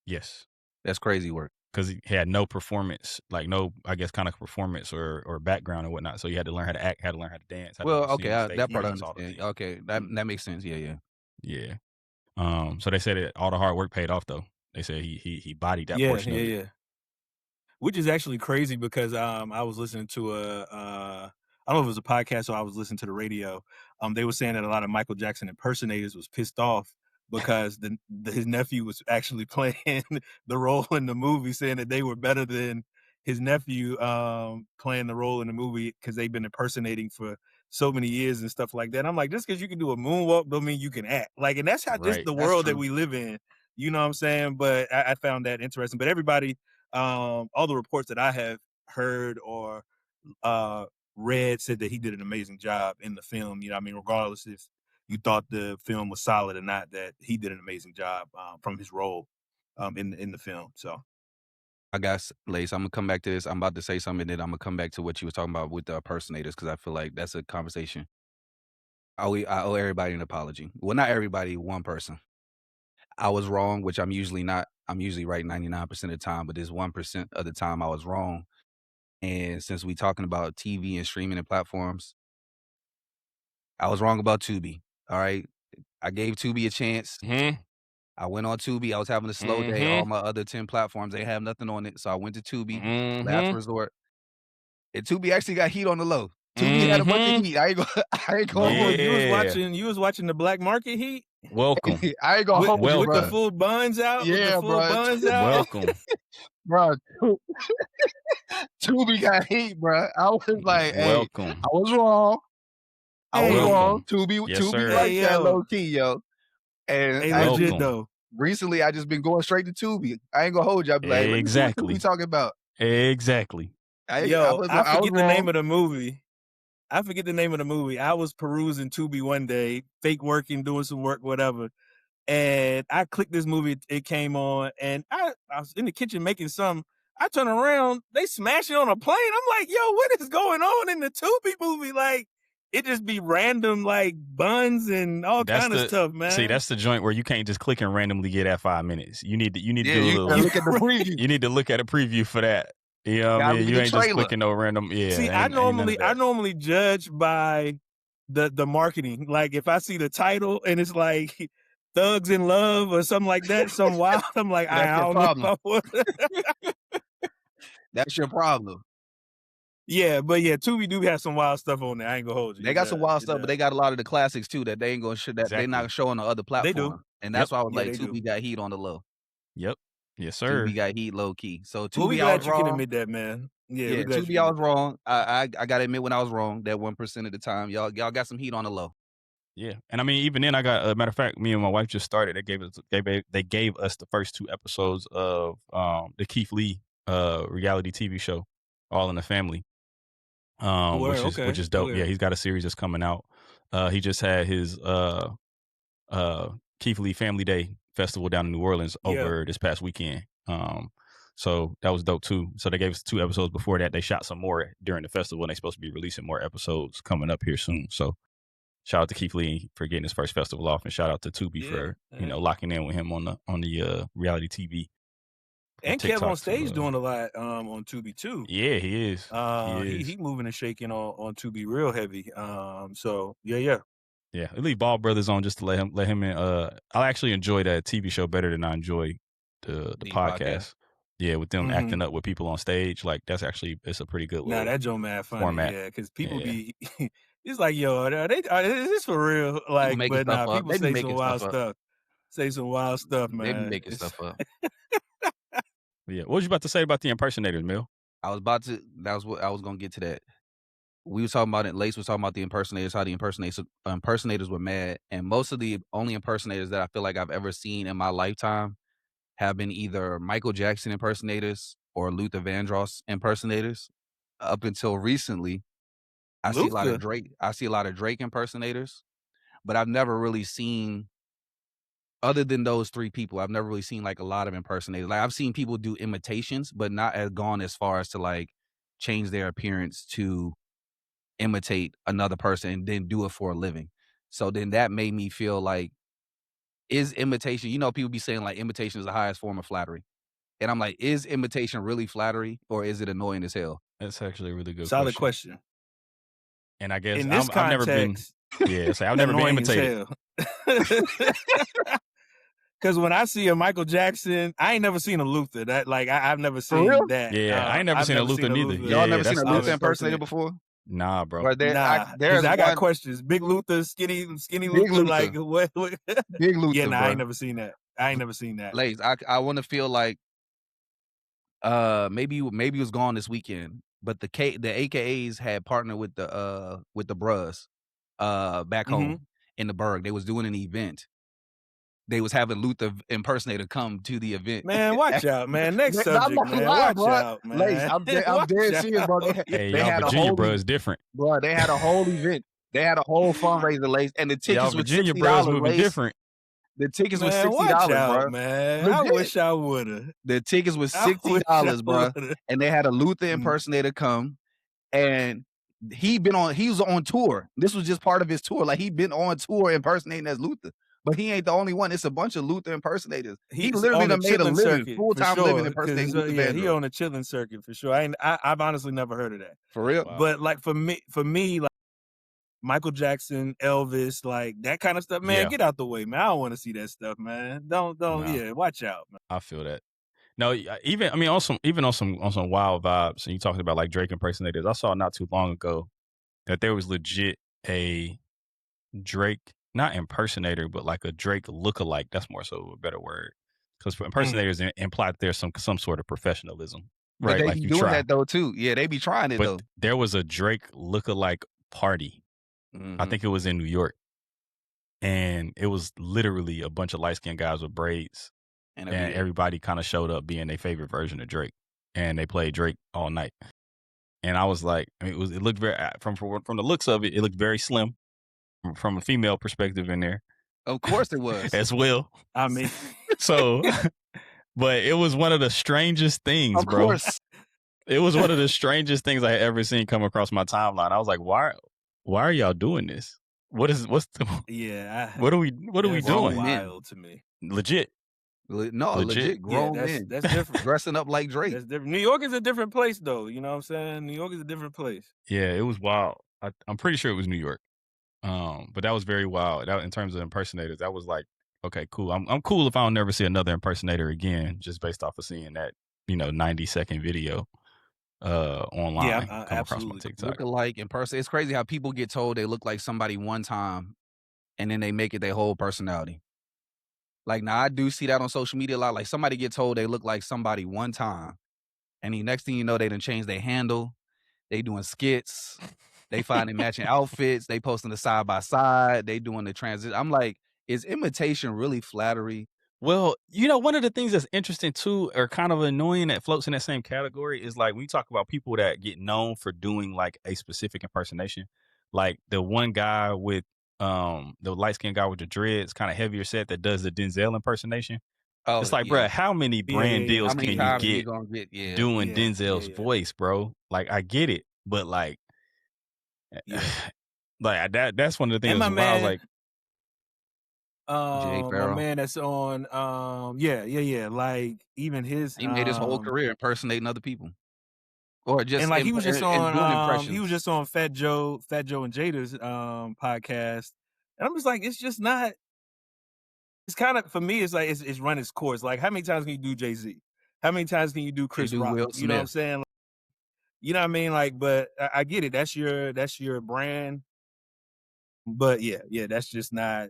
Yes. That's crazy work. Because he had no performance, like no, I guess, kind of performance or background or whatnot. So he had to learn how to act, had to learn how to dance, had to Well, learn to okay, sing, stage that part I presence, all the understand. things. Okay, that makes sense. Yeah. Yeah. So they said that all the hard work paid off though. They said he bodied that Yeah, portion yeah, of it. yeah. Which is actually crazy because I was listening to I don't know if it was a podcast or I was listening to the radio. They were saying that a lot of Michael Jackson impersonators was pissed off because his nephew was actually playing the role in the movie, saying that they were better than his nephew playing the role in the movie because they've been impersonating for so many years and stuff like that. I'm like, just because you can do a moonwalk don't mean you can act. Like, and that's how just Right. the That's world that true. we live in. You know what I'm saying? But I found that interesting. But everybody all the reports that I have heard or Red said that he did an amazing job in the film. You know, I mean, regardless if you thought the film was solid or not, that he did an amazing job from his role in the film. So I got Lace. I'm gonna come back to this. I'm about to say something, and then I'm gonna come back to what you was talking about with the impersonators because I feel like that's a conversation. I owe everybody an apology. Well, not everybody, one person. I was wrong, which I'm usually not. I'm usually right 99% of the time, but this 1% of the time I was wrong. And since we talking about TV and streaming and platforms, I was wrong about Tubi. All right. I gave Tubi a chance. Mhm. I went on Tubi. I was having a slow day. All Mhm. my other 10 platforms, they have nothing on it. So I went to Tubi, last Mhm. resort. And Tubi actually got heat on the low. Tubi had a bunch of Mhm. heat. I ain't gonna I ain't gonna oh, hold you. Yeah. you was watching the Black Market Heat Welcome. I ain't gonna with hold you, with the bro. Welcome. full buns out, with the Yeah, full bro. buns out. Welcome. Bro, Tubi got heat, bro. I was like, hey, I Welcome. was wrong. I was Hey, wrong. Welcome. Tubi Yes, Tubi sir. hey, like that yo, low key, yo. And hey, I just legit Welcome. though. recently I just been going straight to Tubi. I ain't gonna hold you. I be like, let me see what Tubi Exactly. talking about. Exactly. I Yo, was I I was forget the name wrong. of the movie. I forget the name of the movie. I was perusing Tubi one day, fake working, doing some work, whatever. And I clicked this movie. It came on, and I was in the kitchen making some. I turn around, they smashing on a plane. I'm like, yo, what is going on in the Tubi movie? Like, it just be random, like buns and all That's kind of the stuff, see. man. That's the joint where you can't just click and randomly get at 5 minutes. You need to Yeah, do a you little. gotta You look at the preview. You need to look at a preview for that. You know what I Gotta mean? look at You the ain't just trailer. clicking no random. see, Yeah, I ain't none of that. normally judge by the marketing. Like if I see the title and it's like Thugs in Love or something like that, some wild, I'm like, That's I your don't know if problem. I want. That's your problem. Yeah, but yeah, Tubi do have some wild stuff on there. I ain't gonna hold you. They It got some does. wild It stuff, but does. they got a lot of the classics too that they ain't gonna show that they Exactly. not showing on other They do. platforms. And Yep. that's why I was Yeah, like, they do. Tubi got heat on the low. Yep. Yes, sir. Tubi got heat low key. So Well, we Tubi, I was glad you can wrong. admit that, man. Yeah, we Yeah, glad you Tubi, can I admit was that. wrong. I gotta admit when I was wrong. That 1% of the time, y'all got some heat on the low. Yeah, and I mean, even then, I got a matter of fact, me and my wife just started. They gave us the first 2 episodes of the Keith Lee reality TV show, All in the Family, Word, which okay. is dope. Yeah, he's got a series that's coming out. He just had his uh Keith Lee Family Day festival down in New Orleans Yeah. over this past weekend. So that was dope too. So they gave us 2 episodes before that. They shot some more during the festival, and they're supposed to be releasing more episodes coming up here soon. So shout out to Keith Lee for getting his first festival off, and shout out to Tubi Yeah. for locking in with him on the reality TV from And Kev on TikTok stage to doing a lot on Tubi too. yeah, he is. He moving and shaking on Tubi real heavy. So yeah. Yeah, I leave Ball Brothers on just to let him in. I actually enjoy that TV show better than I enjoy the The podcast. podcast. Yeah, with them Mhm. acting up with people on stage, like it's a pretty good Nah, little that Joe mad funny. format. Yeah, because people Yeah, be it's like, yo, is this for real? People Like, making but stuff nah, up. people They be say some making wild stuff up. stuff. Say some wild stuff, They be man. making stuff up. yeah. What was you about to say about the impersonators, Mill? I was about to. That was what I was gonna get to. That we was talking about it. Lace was talking about the impersonators. How the impersonators were mad, and most of the only impersonators that I feel like I've ever seen in my lifetime have been either Michael Jackson impersonators or Luther Vandross impersonators. Up until recently, I see a lot of Luther. Drake. I see a lot of Drake impersonators, but I've never really seen, other than those 3 people, I've never really seen like a lot of impersonators. Like I've seen people do imitations, but not as gone as far as to like change their appearance to imitate another person and then do it for a living. So then that made me feel like, is imitation, people be saying like imitation is the highest form of flattery. And I'm like, is imitation really flattery or is it annoying as hell? That's actually a really good Solid question. question. And I guess In this I've never been. context, Yeah, I've never been annoying as imitated. hell. Because when I see a Michael Jackson, I ain't never seen a Luther. That like I've never For real? seen that. Yeah, I ain't never I've seen a never Luther seen a neither. Luther. Y'all Yeah, never seen a that's Luther impersonator before? nah, bro. But Nah, there's because I got one questions. Big Luther, skinny Big Luther, like Luther. what? Big Yeah, Luther, nah, I bro. ain't never seen that. I ain't never seen that. Lace, I want to feel like maybe it was gone this weekend, but the AKAs had partnered with the Bruz back Mm-hmm. home in the Berg. They was doing an event, they was having Luther impersonator come to the event. Man, watch out, man. Next I'm subject, not man. lying, Watch bro. out, man. Lace, I'm Watch dead serious, bro. out. Hey, They y'all, had a Virginia, whole bro, is different. bro. They had a whole event. They had a whole fundraiser, Lace, and the Y'all, tickets was Virginia, bro, is $60. moving Lace. different. The tickets was Man, watch $60, out, bro. man. Legit. I wish I woulda. The tickets was I wish I $60, bro. woulda. And they had a Luther impersonator come, and he was on tour. This was just part of his tour. Like, he been on tour impersonating as Luther. But he ain't the only one. It's a bunch of Luther impersonators. He He's literally on the done made a chilling living, circuit, full-time for living sure, 'cause impersonating Luther yeah, he Vandross. on the chilling circuit for sure. I've honestly never heard of that. For real? Wow. But like for me, like Michael Jackson, Elvis, like that kind of stuff, man, Yeah. get out the way, man. I don't want to see that stuff, man. Don't, No. yeah, watch out, man. I feel that. No, even on some wild vibes, and you talking about like Drake impersonators. I saw not too long ago that there was legit a Drake, not impersonator, but like a Drake lookalike. That's more so a better word, because impersonators imply that there's some sort of professionalism, But right? they Like be you doing try. that though too. Yeah, they be trying it But though. there was a Drake lookalike party. I think it was in New York, and it was literally a bunch of light skinned guys with braids, and everybody kind of showed up being their favorite version of Drake, and they played Drake all night. And I was like, I mean, it looked very from the looks of it, it looked very slim from a female perspective in there. Of course it was. As well. I mean, so, but it was one of the strangest things, of bro. course. It was one of the strangest things I had ever seen come across my timeline. I was like, why are y'all doing this? What are we doing? Wild to me. Legit. Legit grown men. That's different. Dressing up like Drake. That's different. New York is a different place, though. You know what I'm saying? New York is a different place. Yeah, it was wild. I'm pretty sure it was New York. But that was very wild. That, in terms of impersonators, that was like, okay, cool. I'm cool if I don't never see another impersonator again, just based off of seeing that 90-second video online. Yeah, come across my TikTok. Look alike in person. It's crazy how people get told they look like somebody one time, and then they make it their whole personality. Like, now I do see that on social media a lot. Like, somebody get told they look like somebody one time, and the next thing you know, they done changed their handle. They doing skits. They finding matching outfits. They posting the side by side. They doing the transition. I'm like, is imitation really flattery? Well, one of the things that's interesting too, or kind of annoying that floats in that same category, is like when you talk about people that get known for doing like a specific impersonation, like the one guy with the light skinned guy with the dreads, kind of heavier set, that does the Denzel impersonation. Oh, it's like, bro, how many brand deals can you get doing Denzel's voice, bro? Like, I get it, but like, like that's one of the things my why I was like, my man that's on like even his he made his whole career impersonating other people, or just and like he was just on he was just on Fat Joe and Jada's podcast, and I'm just like, it's just not. It's kind of, for me, it's like it's run its course. Like, how many times can you do Jay-Z? How many times can you do Chris Rock? You know what I'm saying? Like, you know what I mean? Like, but I get it. That's your brand. But yeah, that's just not.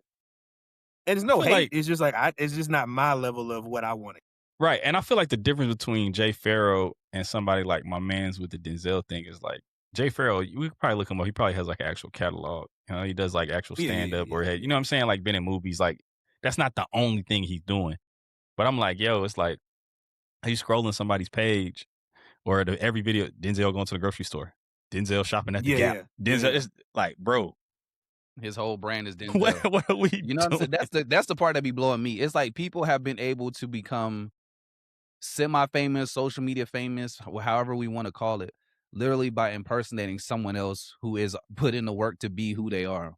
And there's no hate. Like, it's just like it's just not my level of what I wanted. Right, and I feel like the difference between Jay Pharoah and somebody like my man's with the Denzel thing is like Jay Pharoah. We could probably look him up. He probably has like an actual catalog. He does like actual stand up or you know what I'm saying? Like been in movies. Like that's not the only thing he's doing. But I'm like, yo, it's like he's scrolling somebody's page or every video. Denzel going to the grocery store. Denzel shopping at the Gap. Denzel is like, bro. His whole brand is Denzel. What are we doing? What I'm saying? That's the part that be blowing me. It's like people have been able to become semi-famous, social media famous, however we want to call it, literally by impersonating someone else who is put in the work to be who they are.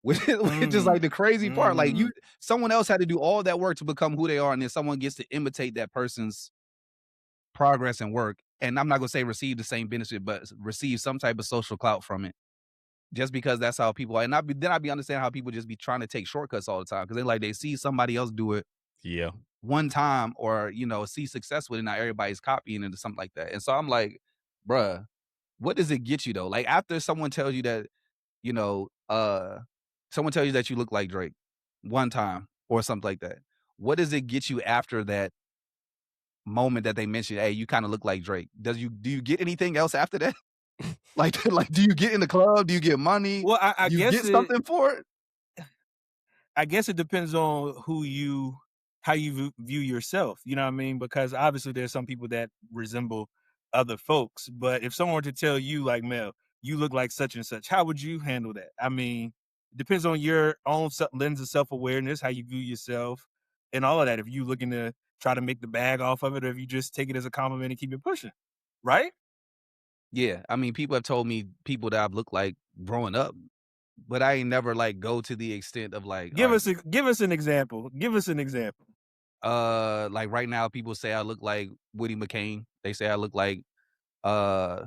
Which is like the crazy part. Like someone else had to do all that work to become who they are, and then someone gets to imitate that person's progress and work. And I'm not gonna say receive the same benefit, but receive some type of social clout from it. Just because that's how people are. And then I'd be understanding how people just be trying to take shortcuts all the time. Because they see somebody else do it one time or, see success with it. Now everybody's copying it or something like that. And so I'm like, bruh, what does it get you though? Like after someone tells you that, someone tells you that you look like Drake one time or something like that. What does it get you after that moment that they mention, hey, you kind of look like Drake? Do you get anything else after that? Like, do you get in the club? Do you get money? Well, I you guess get something for it. I guess it depends on how you view yourself. You know what I mean? Because obviously there's some people that resemble other folks. But if someone were to tell you, like, Mel, you look like such and such, how would you handle that? I mean, it depends on your own lens of self awareness, how you view yourself, and all of that. If you looking to try to make the bag off of it, or if you just take it as a compliment and keep it pushing, right? Yeah, I mean, people have told me people that I've looked like growing up, but I ain't never like go to the extent of like, all right, Give us an example. Give us an example. like right now, people say I look like Woody McCain. They say I look like uh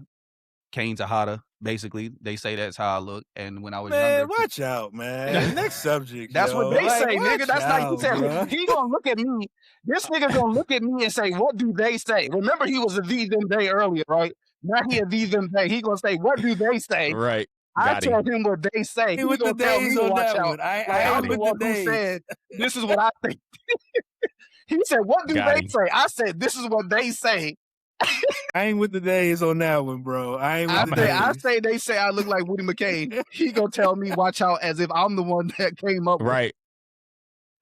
Kane Tejada. Basically, they say that's how I look. And when I was Man, younger, watch out, man. Next subject, that's what yo. they Like, say, nigga. watch That's like he out, said. bro. He gonna look at me. This nigga gonna look at me and say, "What do they say?" Remember, he was a thee them day earlier, right? Now he a thee them day. He gonna say, "What do they say?" Right. I Got tell him. him what they say. Ain't He with the gonna tell me days to on watch that out. one. I Like ain't I'm the with the one who days. said, "This is what I think." He said, "What do Got they him. say?" I said, "This is what they say." I ain't with the days on that one, bro. I ain't with I the say, I days. say, they say I look like Woody McCain. He gonna tell me, "Watch out," as if I'm the one that came up with it. Right.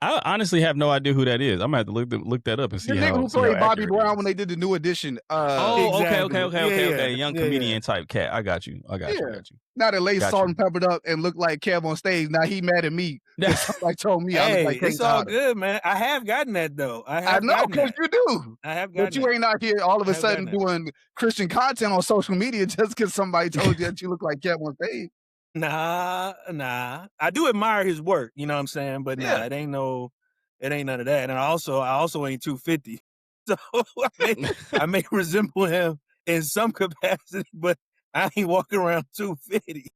I honestly have no idea who that is. I'm gonna have to look that up and The see nigga how who played Bobby accurate it Brown is. when they did the New Edition. Oh, Exactly. okay. Young Yeah. comedian type cat. I got you. I got you. Now that laid Got salt you. and peppered up and looked like Kev on stage. Now he mad at me because somebody told me I look Hey, like Kane it's all Tejada. good, man. I have gotten that though. I know, because you do. I have But gotten you that. ain't out here all of I a have sudden gotten that. doing Christian content on social media just because somebody told you that you look like Kev on stage. Nah. I do admire his work, you know what I'm saying? But nah, Yeah. it ain't none of that. And I also ain't 250. So I may resemble him in some capacity, but I ain't walking around 250.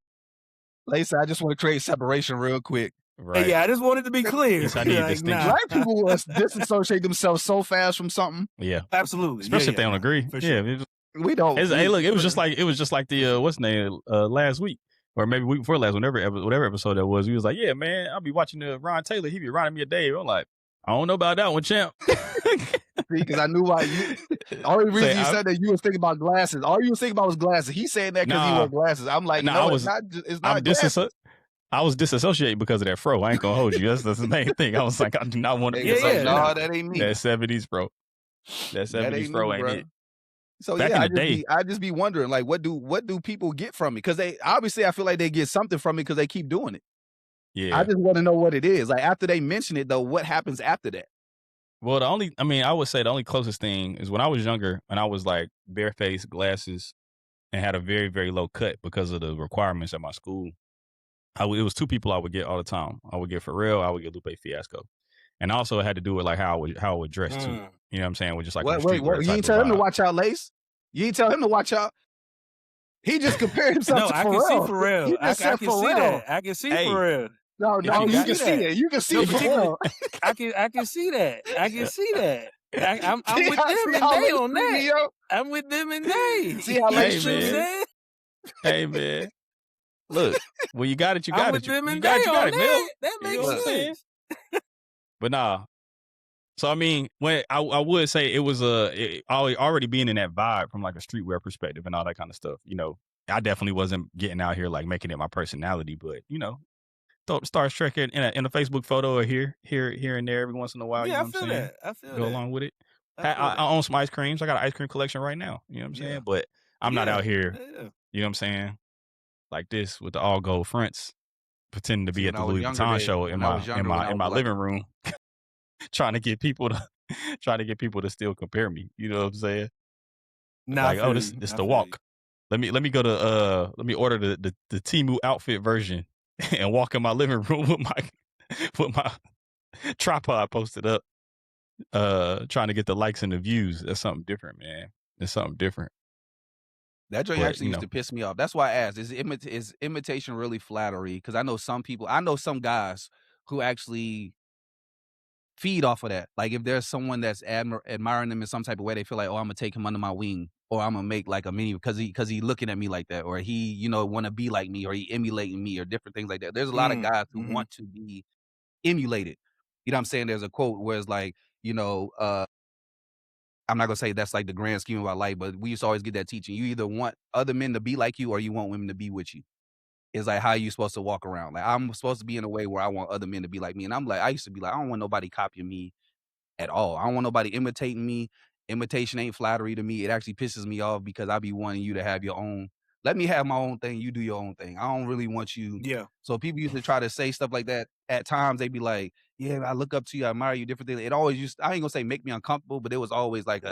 Lisa, I just want to create separation real quick. Right. Yeah, I just wanted to be clear. Yes, I need a Like, distinction. nah. Black people will disassociate themselves so fast from something. Yeah. Absolutely. Especially if they don't nah, agree. for Yeah. sure. We don't. Hey, look, it was just like the what's the name last week. Or maybe week before last, whatever episode that was, he was like, "Yeah, man, I'll be watching Ron Taylor. He be riding me a day." I'm like, "I don't know about that one, champ." because I knew why you. Only reason you said that you was thinking about glasses. All you was thinking about was glasses. He said that because he wore glasses. I'm like, nah, no, it's not glasses. I was disassociating because of that fro. I ain't gonna hold you. That's the main thing. I was like, I do not want to be like, associated. no, that ain't me. That 70s fro. That 70s fro ain't it. So Back yeah, in the day, I just be wondering, like, what do people get from it? Because they obviously, I feel like they get something from it because they keep doing it. yeah. I just want to know what it is. Like after they mention it, though, what happens after that? Well, I would say the only closest thing is when I was younger and I was like barefaced, glasses, and had a very, very low cut because of the requirements at my school. It was two people I would get all the time. I would get Pharrell, I would get Lupe Fiasco. And also it had to do with like how I would dress too. You know what I'm saying? With just like Wait, you ain't tell him to watch out, Lace? You ain't tell him to watch out? He just compared himself to Pharrell. I can see Pharrell. You just said I can Pharrell. see that. I can see Pharrell. No, you can see it. You can see Pharrell. I can see that. I can see that. I'm with them and they on that. Me, yo? I'm with them and they. See how Lace you know what I'm saying? Hey man. Look, well you got it, you got I'm it. with them You and got they it, you got on it, Mel. that You know makes what I'm saying? sense. But nah. So I mean, when I would say it was already being in that vibe from like a streetwear perspective and all that kind of stuff. You know, I definitely wasn't getting out here like making it my personality, but you know, Star Trek in a Facebook photo or here and there every once in a while. Yeah, You know what I'm saying? I feel Go that. along with it. I own some ice creams. I got an ice cream collection right now. You know what I'm saying? But I'm not out here. Yeah. You know what I'm saying? Like this with the all gold fronts, pretending to be at the Louis younger, Vuitton show in my living room. trying to get people to still compare me. You know what I'm saying? Nah, like, oh, this the walk. Let me go to let me order the Temu outfit version and walk in my living room with my tripod posted up, trying to get the likes and the views. That's something different, man. It's something different. That joint actually used to piss me off. That's why I asked, is imitation really flattery? Because I know some guys who actually feed off of that. Like if there's someone that's admiring them in some type of way, they feel like, oh, I'm gonna take him under my wing, or I'm gonna make like a mini because he looking at me like that, or he want to be like me, or he emulating me, or different things like that. There's a lot of guys who want to be emulated. You know what I'm saying? There's a quote where it's like, I'm not gonna say that's like the grand scheme of our life, but we used to always get that teaching. You either want other men to be like you or you want women to be with you. is like how you supposed to walk around. Like I'm supposed to be in a way where I want other men to be like me. And I'm like, I used to be like, I don't want nobody copying me at all. I don't want nobody imitating me. Imitation ain't flattery to me. It actually pisses me off because I be wanting you to have your own. Let me have my own thing. You do your own thing. I don't really want you. Yeah. So people used to try to say stuff like that. At times they be like, yeah, I look up to you. I admire you, different things. It always used, I ain't gonna say make me uncomfortable, but it was always like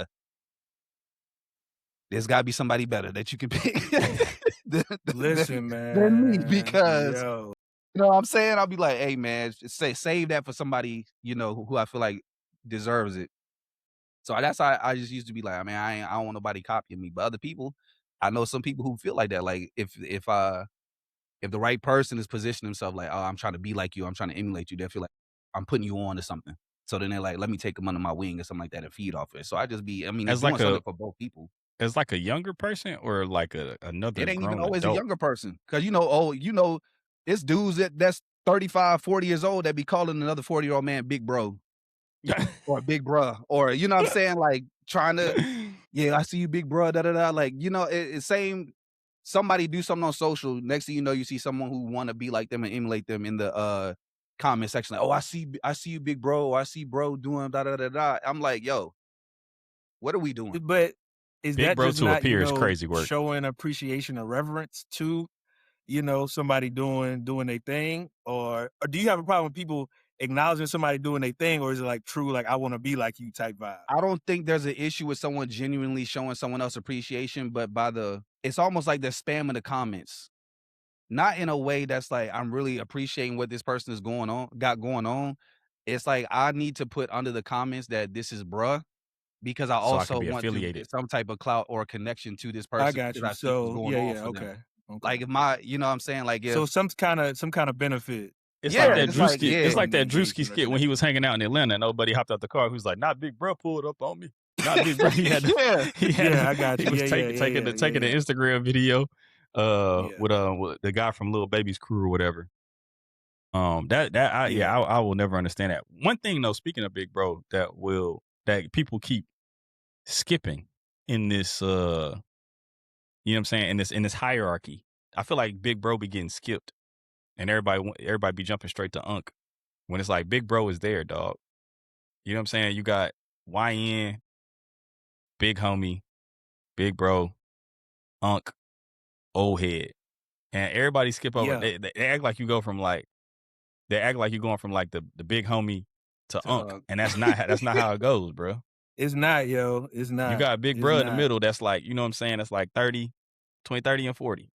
there's gotta be somebody better that you can pick Listen, than me, man. because Yo. you know what I'm saying? I'll be like, hey man, save that for somebody, you know, who I feel like deserves it. So that's how I just used to be like, man, I don't want nobody copying me. But other people, I know some people who feel like that. Like if the right person is positioning themselves like, oh, I'm trying to be like you, I'm trying to emulate you, they feel like I'm putting you on to something. So then they're like, let me take them under my wing or something like that and feed off it. So I just be, I mean, it's As doing like a something for both people. as like a younger person or like another It ain't even grown always a adult? younger person. Cause it's dudes that's 35, 40 years old that be calling another 40-year-old man big bro or big bruh, or you know what I'm saying? Like trying to, yeah, I see you big bruh, da da da. Like, it's same. Somebody do something on social. Next thing you know, you see someone who want to be like them and emulate them in the comment section. Like, oh, I see you, big bro. Or I see bro doing da da da da. I'm like, yo, what are we doing? But is Big that bro just to not, appear is crazy work. showing appreciation or reverence to, somebody doing their thing? Or do you have a problem with people acknowledging somebody doing their thing, or is it like true, like I want to be like you type vibe? I don't think there's an issue with someone genuinely showing someone else appreciation, but it's almost like they're spamming the comments. Not in a way that's like, I'm really appreciating what this person is going on. It's like, I need to put under the comments that this is bruh, because I So I can also be want to affiliated. get some type of clout or connection to this I person got because you. I see what's So going on yeah, for them. okay. Like you know what I'm saying? Like So if some kind of benefit. It's Yeah, like that it's like, Drewski. It's yeah. like from the that Drewski engagement or skit when he was hanging out in Atlanta and nobody hopped out the car. He was like, "Not big bro, pulled up on me. Not big bro." He had Yeah. Yeah, I got he you. was Yeah, taking the yeah. Instagram video Yeah. with the guy from Lil Baby's crew or whatever. Yeah. I will never understand that. One thing though, speaking of big bro, that people keep skipping in this you know what I'm saying, in this hierarchy. I feel like big bro be getting skipped and everybody be jumping straight to Unc when it's like big bro is there, dog. You know what I'm saying? You got YN, big homie, big bro, Unc, old head. And everybody skip over. Yeah. They act like you go from like they act like you're going from like the big homie to Unc. And that's not how it goes, bro. It's not, yo. It's not. You got big It's bro in the not. middle that's like, you know what I'm saying? That's like 30, 20, 30, and 40.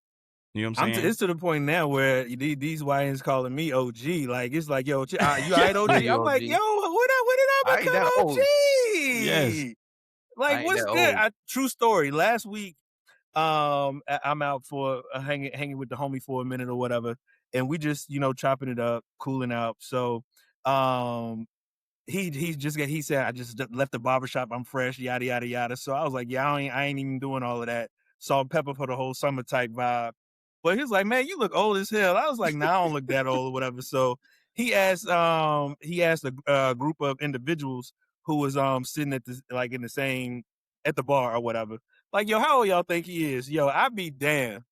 You know what I'm saying? It's to the point now where these YNs calling me OG. Like, it's like, yo, you all right, OG? You I'm like, OG. yo, when did I I ain't become that OG? old. Yes. Like, I ain't what's that good? old. True story. Last week, I'm out for hanging with the homie for a minute or whatever, and we just, chopping it up, cooling out. So, he said, I just left the barbershop, I'm fresh, yada yada yada. So I was like, yeah, I ain't even doing all of that. Salt and pepper for the whole summer type vibe. But he was like, man, you look old as hell. I was like, nah, I don't look that old or whatever. So he asked a group of individuals who was sitting at at the bar or whatever, like, yo, how old y'all think he is? Yo, I'd be damned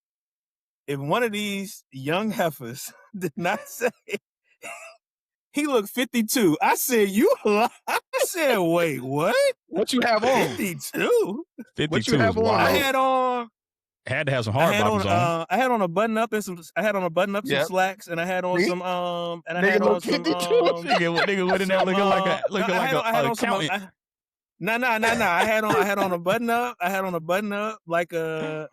if one of these young heifers did not say he looked 52. I said, you lie. I said, wait, what? What you have on? 52? 52 have is on, wild. I Nate? had on Had to have some hard bottoms on. I had on a button up and some some Yep. slacks, and I had on See? some and I Nigga had on look some 52. Nigga went in there looking like a accountant. No. I had on a button up. I had on a button up like a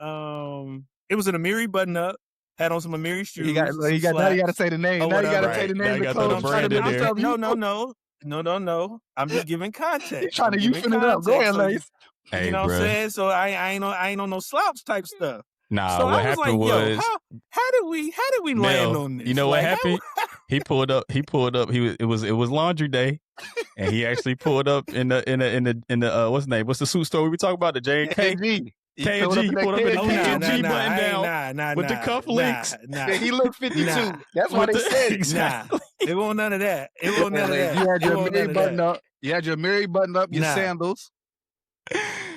it was an Amiri button up. Had on some Amiri shoes. Now you gotta say the name. Or Now you gotta whatever. say the Now name you of the gotta throw the clothes. I'm trying to brand in make there. yourself No. I'm just giving context. You trying to I'm giving youthing it up. Go ahead, context. So Lace. Hey, you know what I'm bruh. saying? So I ain't on no slouch type stuff. Nah, So what I was like, happened yo, was how did we land Mel, on this? you know what Like, happened? He pulled up. It was laundry day, and he actually pulled up in the what's the name? What's the suit store we talking about? The J&K. KG. K&G. He pulled up in the K&G button down with the cufflinks. Yeah, he looked 52. That's why With they the- said it. exactly. It won't none of that. It won't none of that. You had It your won't Mary none of button that. up. You had your Mary button up, your Nah. sandals.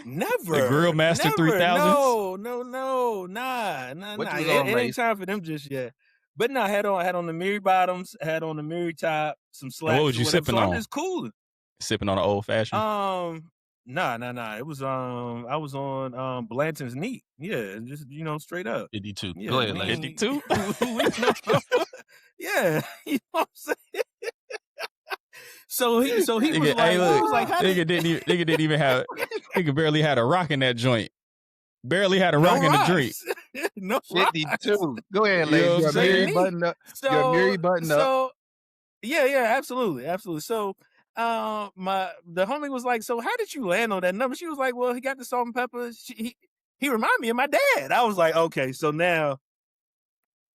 Never. The Grill Master Never. 3000s? No. Nah. What you was It on, ain't Lace? time for them just yet. But no, I had on the Mary bottoms, had on the Mary top, some And what slacks was or you whatever. sipping So I'm on? just cooling. Sipping on an old fashioned? Nah. It was I was on Blanton's neat. Yeah, just straight up. 52. Yeah, Go ahead, we Lace. ain't- 52? Yeah, you know what I'm saying? So he was Nigga, like, hey, he look, was like, how nigga didn't even have, nigga barely had a rock in that joint. Barely had a no rock in the drink. rocks. No rocks. 52. Go ahead, You know Lace. what I'm Your saying? Mary button up. Your Mary button up. So yeah, absolutely. So the homie was like, so how did you land on that number? She was like, well, he got the salt and pepper. He reminded me of my dad. I was like, okay, so now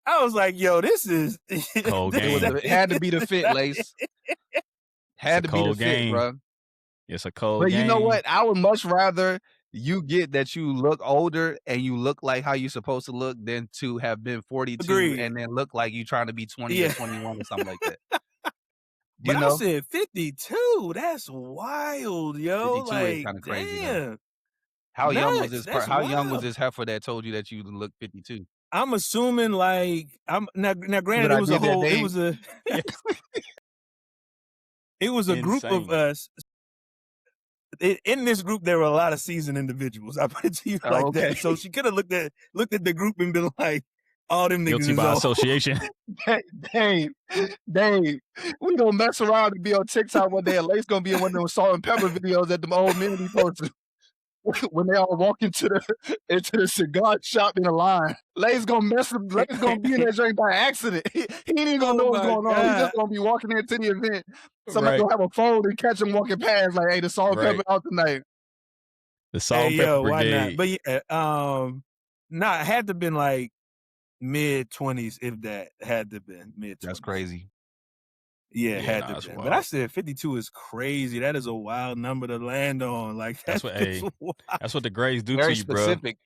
I was like, yo, this is Cold this- game. It had to be the fit, Lace. Had to be the cold fit, game. bro. It's a cold But game. you know what? I would much rather you get that you look older and you look like how you're supposed to look than to have been 42 Agreed. and then look like you trying to be 20 Yeah. or 21 or something like that. But You I know? said 52. That's wild, yo. 52 is Like, kinda crazy, though. damn. How young was Nuts. this? That's How young was wild. this heifer that told you that you look 52? I'm assuming like now granted What I it was a did that whole day? it was a group of Insane. us. In this group there were a lot of seasoned individuals. I put it to you Oh, like okay. that. So she could have looked at the group and been like, all them niggas Guilty is by old. association. Dave, we gonna mess around and be on TikTok one day and Lace gonna be in one of those salt and pepper videos that them old men be posting. When they all walk into the cigar shop in a line. Lace gonna be in that joint by accident. He ain't even gonna know what's my going on. He God. just gonna be walking into the event. Somebody Right. gonna have a phone and catch him walking past like, hey, the salt and Right. pepper out tonight. The Salt Hey and Pepper yo, why Brigade. not? But yeah, nah, it had to been like mid-20s, if that. Had to been mid-20s. That's crazy. Yeah, Yeah, had nah, to that's been. wild. But I said 52 is crazy. That is a wild number to land on. Like That's what- hey, wild. That's what the grades do Very to you, bro. specific.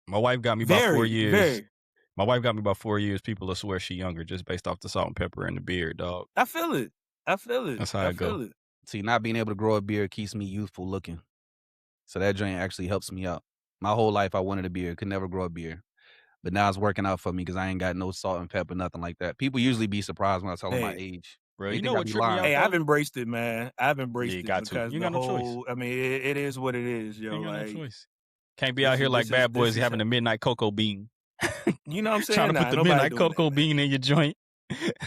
My wife got me about 4 Very, years. very. My wife got me about 4 years. People will swear she younger just based off the salt and pepper and the beard, dog. I feel it. That's how I it go. feel it. See, not being able to grow a beard keeps me youthful looking. So that joint actually helps me out. My whole life I wanted a beard, could never grow a beard. But now it's working out for me because I ain't got no salt and pepper, nothing like that. People usually be surprised when I tell them my Hey. age. Bro, They you think know I what be tripped me lying. out? Hey, though? I've embraced it, man. I've embraced Yeah, it got to. because You the ain't got no choice. whole. I mean, it is what it is, yo. You ain't got Like, no choice. Can't be out here like bad boys having a midnight cocoa bean. You know what I'm saying? Trying to Nah, put the nobody midnight doing cocoa that. bean in your joint.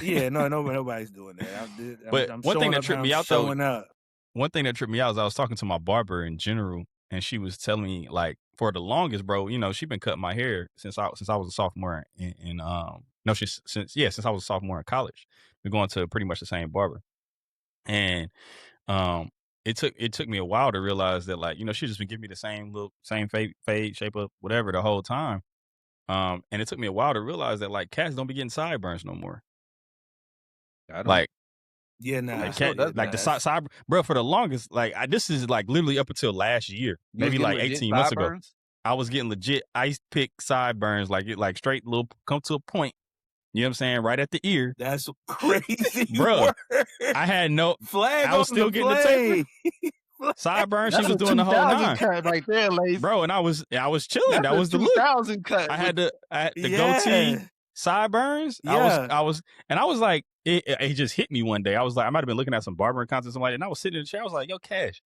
Yeah, nobody's doing that. But I'm one thing showing that up tripped how me I'm out, though, showing up. one thing that tripped me out is I was talking to my barber in general, and she was telling me, like, for the longest, bro, she been cutting my hair since I was a sophomore since I was a sophomore in college. We're going to pretty much the same barber. And it took me a while to realize that, like, she just been giving me the same look, same fade, shape up, whatever the whole time. And it took me a while to realize that, like, cats don't be getting sideburns no more. I don't. Like, Yeah, nah. Like, so does like the side, bro, for the longest, like, this is like literally up until last year, You was maybe getting like legit 18 months ago. sideburns? I was getting legit ice pick sideburns, like straight little, come to a point. You know what I'm saying? Right at the ear. That's crazy, Bruh, word. I had no, Flag I was on still the getting the play. taper. Sideburns, she That's was a doing the whole 2000 nine. cut right there, Lace. Bro, and I was chilling. That's That was a the look. 2000 cut. I had the Yeah. goatee sideburns. Yeah. I was like, it just hit me one day. I was like, I might have been looking at some barbering content or something like that, and I was sitting in the chair. I was like, yo, Cash,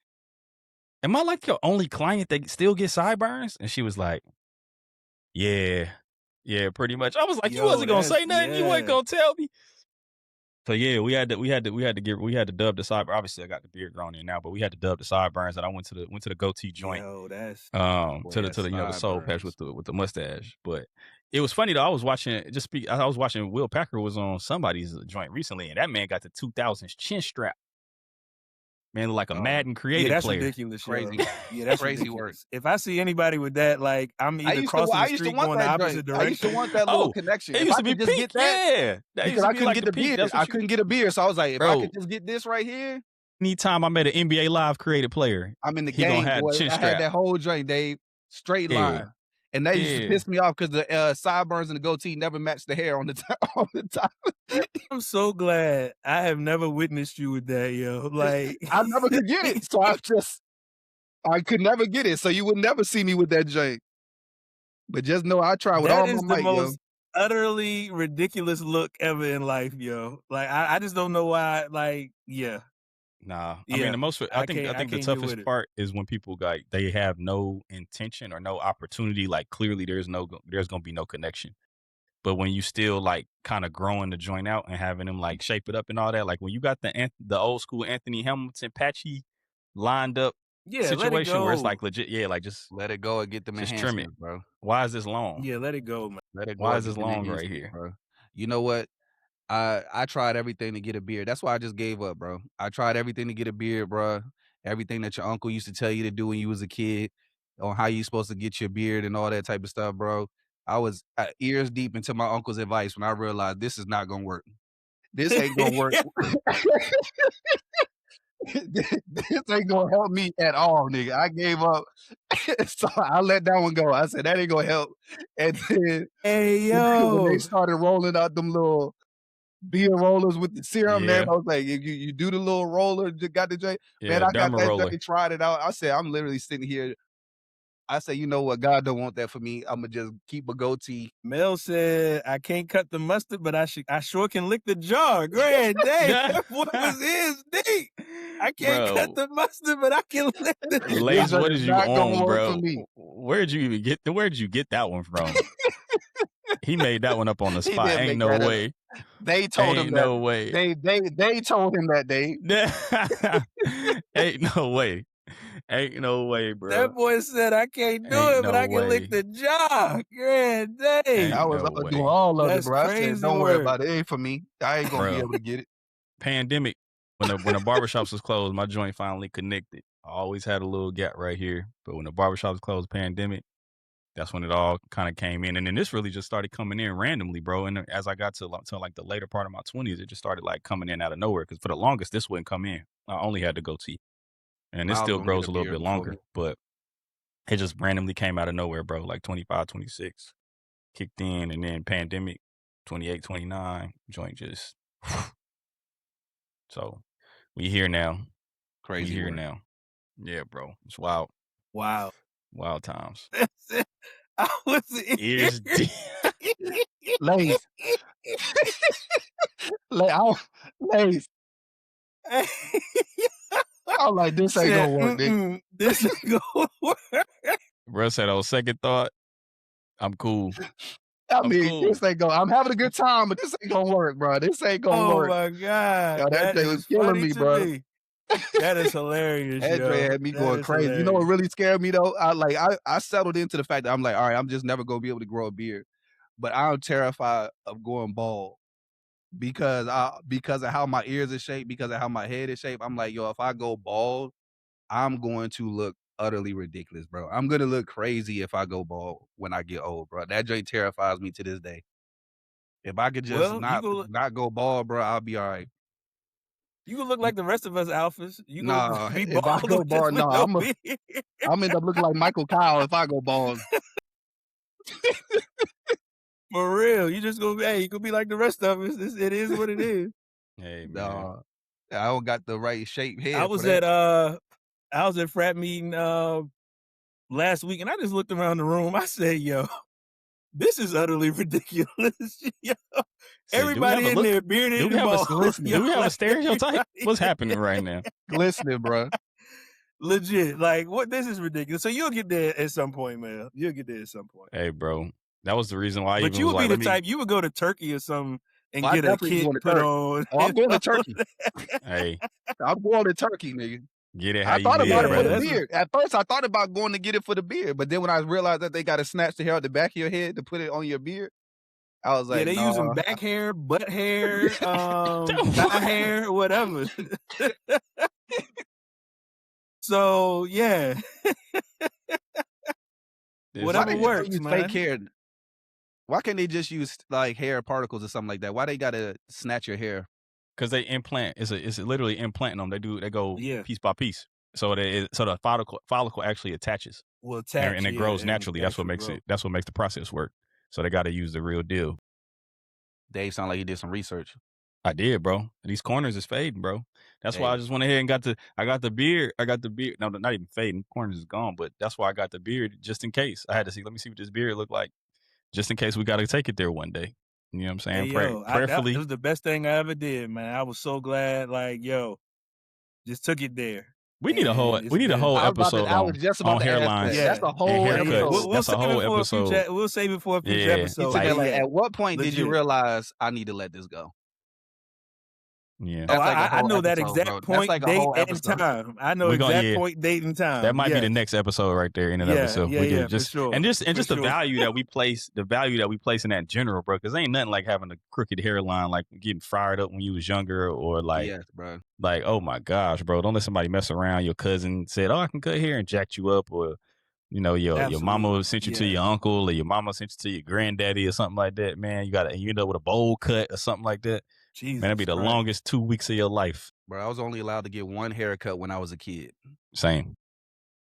am I like your only client that still gets sideburns? And she was like, yeah, pretty much. I was like, you Yo, wasn't gonna that's- say nothing. You wasn't yeah. gonna tell me. So yeah, we had to dub the sideburns. Obviously, I got the beard grown in now, but we had to dub the sideburns, and I went to the goatee joint. Yo, that's To the soul patch with the mustache. But it was funny though. I was watching Will Packer was on somebody's joint recently, and that man got the 2000s chin strap. Man, looked like a Madden creative that's player. ridiculous. Yo. Crazy. Yeah, that's Crazy ridiculous. If I see anybody with that, like I'm I either used crossing to the street want going the that opposite joint. I used to direction. want that little Oh, connection. It If used I to be could just pink. get that, Yeah, that used because to I be couldn't like get the the pink. beard. That's I what couldn't get a beard, so I was like, if I Bro. could just get this right here, anytime I met an NBA Live creative player, I'm in the he gonna game, have boy. chin I strap. had that whole joint, Dave, straight Yeah. line. And that used to Yeah. piss me off because the sideburns and the goatee never matched the hair on the top. On the top. I'm so glad I have never witnessed you with that, yo. Like I never could get it, so I just I could never get it, so you would never see me with that joint. But just know I try with That all is my the might, yo. most utterly ridiculous look ever in life, yo. Like I just don't know why. Like, yeah, Nah, I mean yeah. the most. I think the I can't get with toughest it. part is when people like they have no intention or no opportunity. Like clearly, there's gonna be no connection. But when you still like kind of growing the joint out and having them like shape it up and all that, like when you got the old school Anthony Hamilton patchy lined up Yeah, let it situation where it's go. like legit, yeah, like Let it go and get them just trim it. enhancements, bro. Why is this long? Yeah, let it go, man. Let it go Why and is get this them long right enhancements, here? bro. You know what? I tried everything to get a beard. That's why I just gave up, bro. I tried everything to get a beard, bro. Everything that your uncle used to tell you to do when you was a kid, on how you supposed to get your beard and all that type of stuff, bro. I was ears deep into my uncle's advice when I realized this is not gonna work. This ain't gonna work. This ain't gonna help me at all, nigga. I gave up. So I let that one go. I said that ain't gonna help. And then Hey, when they yo. started rolling out them little beer rollers with the serum, man, Yeah, I was like, you do the little roller, got the joint. Man, yeah, I got derma that roller. joint, tried it out. I said, I'm literally sitting here. I say, you know what? God don't want that for me. I'm gonna just keep a goatee. Mel said, I can't cut the mustard, but I sure can lick the jar. Go ahead, Dave. That boy was his deep. I can't cut Bro, the mustard, but I can lick the This Lace, joint what is is you not gonna on, work for bro? me. Where'd you get that one from? He made that one up on the He spot. didn't Ain't make no that up. way. They told him Ain't that. no way. They told him that, Dave. Ain't no way. Ain't no way, bro. That boy said, I can't do Ain't it, but no I can lick way. the jar. Grand day. I Ain't was no doing way. all of it, That's bro. I said, crazy don't worry work. about it. It ain't for me. I ain't gonna be Bro, able to get it. pandemic, when the barbershops was closed, my joint finally connected. I always had a little gap right here, but when the barbershop was closed, pandemic, that's when it all kind of came in. And then this really just started coming in randomly, bro. And as I got to like the later part of my 20s, it just started like coming in out of nowhere. Because for the longest, this wouldn't come in. I only had the goatee. And it I was still gonna get grows a a little beard bit before longer, me. but it just randomly came out of nowhere, bro. Like 25, 26 kicked in, and then pandemic, 28, 29, joint just. So we here now. We Crazy here work. now. Yeah, bro. It's wild. Wow. Wild times. I was Ears deep. Lace. Lace. I'm like, this ain't said, gonna work, nigga. this ain't gonna work. Bro said on second thought, I'm cool. I I'm mean, cool. this ain't gonna. I'm having a good time, but this ain't gonna work, bro. This ain't gonna Oh work. my God. Yo, that That thing was is killing funny me, to bro. me. That is hilarious, That Dre yo. had me That going is crazy. You know what hilarious. really scared me though? I settled into the fact that I'm like, all right, I'm just never gonna be able to grow a beard. But I'm terrified of going bald because of how my ears are shaped, because of how my head is shaped. I'm like, yo, if I go bald, I'm going to look utterly ridiculous, bro. I'm gonna look crazy if I go bald when I get old, bro. That joint terrifies me to this day. If I could just Well, you not go bald, bro, I'll be all right. can look like the rest of us alphas. You go Nah, be if I bald go just bald, with no, no beard. I'm end up looking like Michael Kyle if I go bald. For real. You just gonna hey, you gonna be like the rest of us. It is what it is. Hey man. Nah, I don't got the right shape I head for was that. at frat meeting last week and I just looked around the room. I said, yo, this is utterly ridiculous. Yo, Say, do we have everybody a in look? there bearded Do we and have a bald. Glistening. Yo, do we have a like stereotype? everybody What's happening right now? Glistening, bro. legit. Like what this is ridiculous. So you'll get there at some point, man. You'll get there at some point. Hey, bro. That was the reason why I But even you was would be like, the let me type you would go to Turkey or something and Well, I get a definitely kit going to put Turkey. on. Oh, I'm and going to all Turkey. that. hey, I'm going to Turkey, nigga. get it how I you thought about live, it for Yeah, the brother. that's beard. At first, I thought about going to get it for the beard, but then when I realized that they got to snatch the hair out the back of your head to put it on your beard, I was yeah, like, they use them no. back hair, butt hair, thigh hair, whatever. So yeah, This Why whatever they just man. can't works, use fake man. hair? Why can't they just use like hair particles or something like that? Why they gotta snatch your hair? Because they implant. It's literally implanting them. They go Yeah, piece by piece. So the follicle actually attaches will and attach. it Yeah, grows and naturally. That's what actually makes grow. it. That's what makes the process work. So they got to use the real deal. Dave sound like he did some research. I did, bro. These corners is fading, bro. That's why I just went ahead and I got the beard. No, not even fading. Corners is gone, but that's why I got the beard just in case. I had to see. Let me see what this beard look like, just in case we got to take it there one day. You know what I'm saying? Hey, yo, that Prayerfully. was the best thing I ever did, man. I was so glad, like, yo, just took it there. We need a whole And it's been. episode I was just about on to ask hairlines. that. Yeah, That's a whole and haircuts. episode. We'll That's a save whole it for episode. a future. We'll save it for a future Yeah. episode. He said, But at what point did you legit. realize I need to let this go? Yeah. Oh, That's like a I whole know that episode, bro. exact That's point, like a date, whole and episode. time. I know We gonna- exact yeah. point, date, and time. That might be the Yes. next episode right there in and of Yeah, itself. yeah, we yeah, get just for sure. and just For the sure. value that we place, in that general, bro. Because ain't nothing like having a crooked hairline, like getting fired up when you was younger, or like, Yes, bro. like, oh my gosh, bro, don't let somebody mess around. Your cousin said, "Oh, I can cut hair," and jacked you up, or you know, your mama Absolutely. sent you to Yeah. your uncle, or your mama sent you to your granddaddy, or something like that. Man, you end up with a bowl cut or something like that. Jesus Man, that'd be the Christ. longest 2 weeks of your life. Bro, I was only allowed to get one haircut when I was a kid. Same.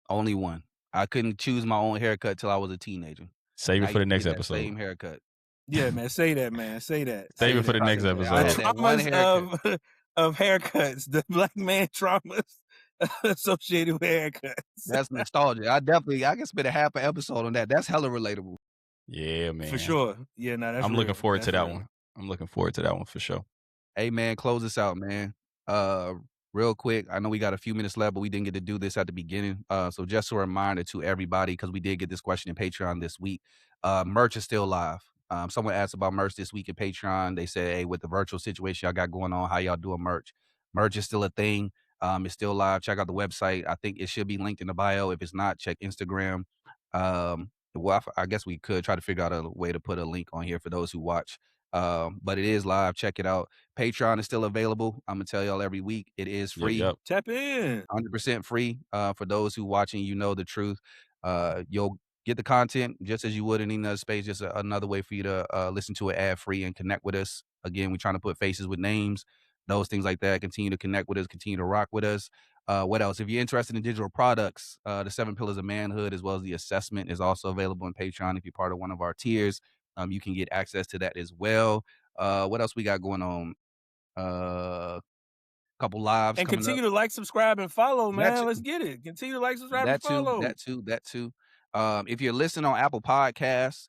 Only one. I couldn't choose my own haircut till I was a teenager. Save And it for I the used to next get that episode. Same haircut. Yeah, man. Say that, man. Say that. Save Say it for the that. next I episode. had The that one traumas haircut. of haircuts, the black man traumas associated with haircuts. That's nostalgia. I can spend a half an episode on that. That's hella relatable. Yeah, man. For sure. Yeah, no, that's I'm looking real. forward to That's that real. one. I'm looking forward to that one for sure. Hey man, close this out, man. Real quick. I know we got a few minutes left, but we didn't get to do this at the beginning. So just a reminder to everybody, because we did get this question in Patreon this week. Merch is still live. Someone asked about merch this week in Patreon. They said, hey, with the virtual situation y'all got going on, how y'all doing merch? Merch is still a thing. It's still live. Check out the website. I think it should be linked in the bio. If it's not, check Instagram. Well, I guess we could try to figure out a way to put a link on here for those who watch. But it is live. Check it out. Patreon is still available. I'm gonna tell y'all every week. It is free. Yep. Tap in. 100% free. For those who watching, you know the truth. You'll get the content just as you would in any other space. Just another way for you to listen to it ad free and connect with us. Again, we're trying to put faces with names, those things like that. Continue to connect with us. Continue to rock with us. What else? If you're interested in digital products, the 7 Pillars of Manhood, as well as the assessment, is also available on Patreon. If you're part of one of our tiers, you can get access to that as well. What else we got going on? Couple lives And coming continue up. to like, subscribe, and follow, man. That Let's too. get it. Continue to like, subscribe, That and follow. too. If you're listening on Apple Podcasts,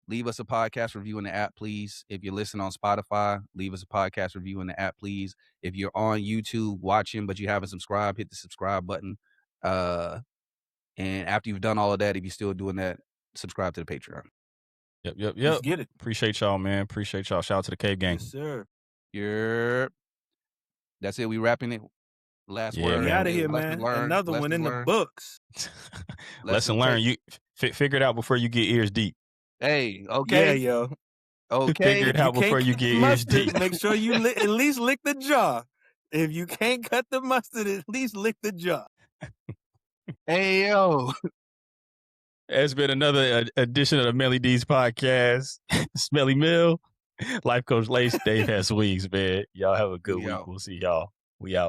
leave us a podcast review in the app, please. If you're listening on Spotify, leave us a podcast review in the app, please. If you're on YouTube watching but you haven't subscribed, hit the subscribe button. And after you've done all of that, if you're still doing that, subscribe to the Patreon. Yep. Let's get it. Appreciate y'all, man. Appreciate y'all. Shout out to the Cave Gang. Yes, sir. That's it. We wrapping it. Last Yeah, word. We man. out of here, Lesson man. learned, Another one lesson in the learned. books. Lesson learned. You figure it out before you get ears deep. Hey, Yeah, okay. yo. Okay. Figure it out before you get ears mustard, deep. make sure you at least lick the jaw. If you can't cut the mustard, at least lick the jaw. Hey, yo. It's been another edition of the Melly D's podcast. Smelly Mill, Life Coach Lace, Dave has wings, man. Y'all have a good We week. out. We'll see y'all. We out.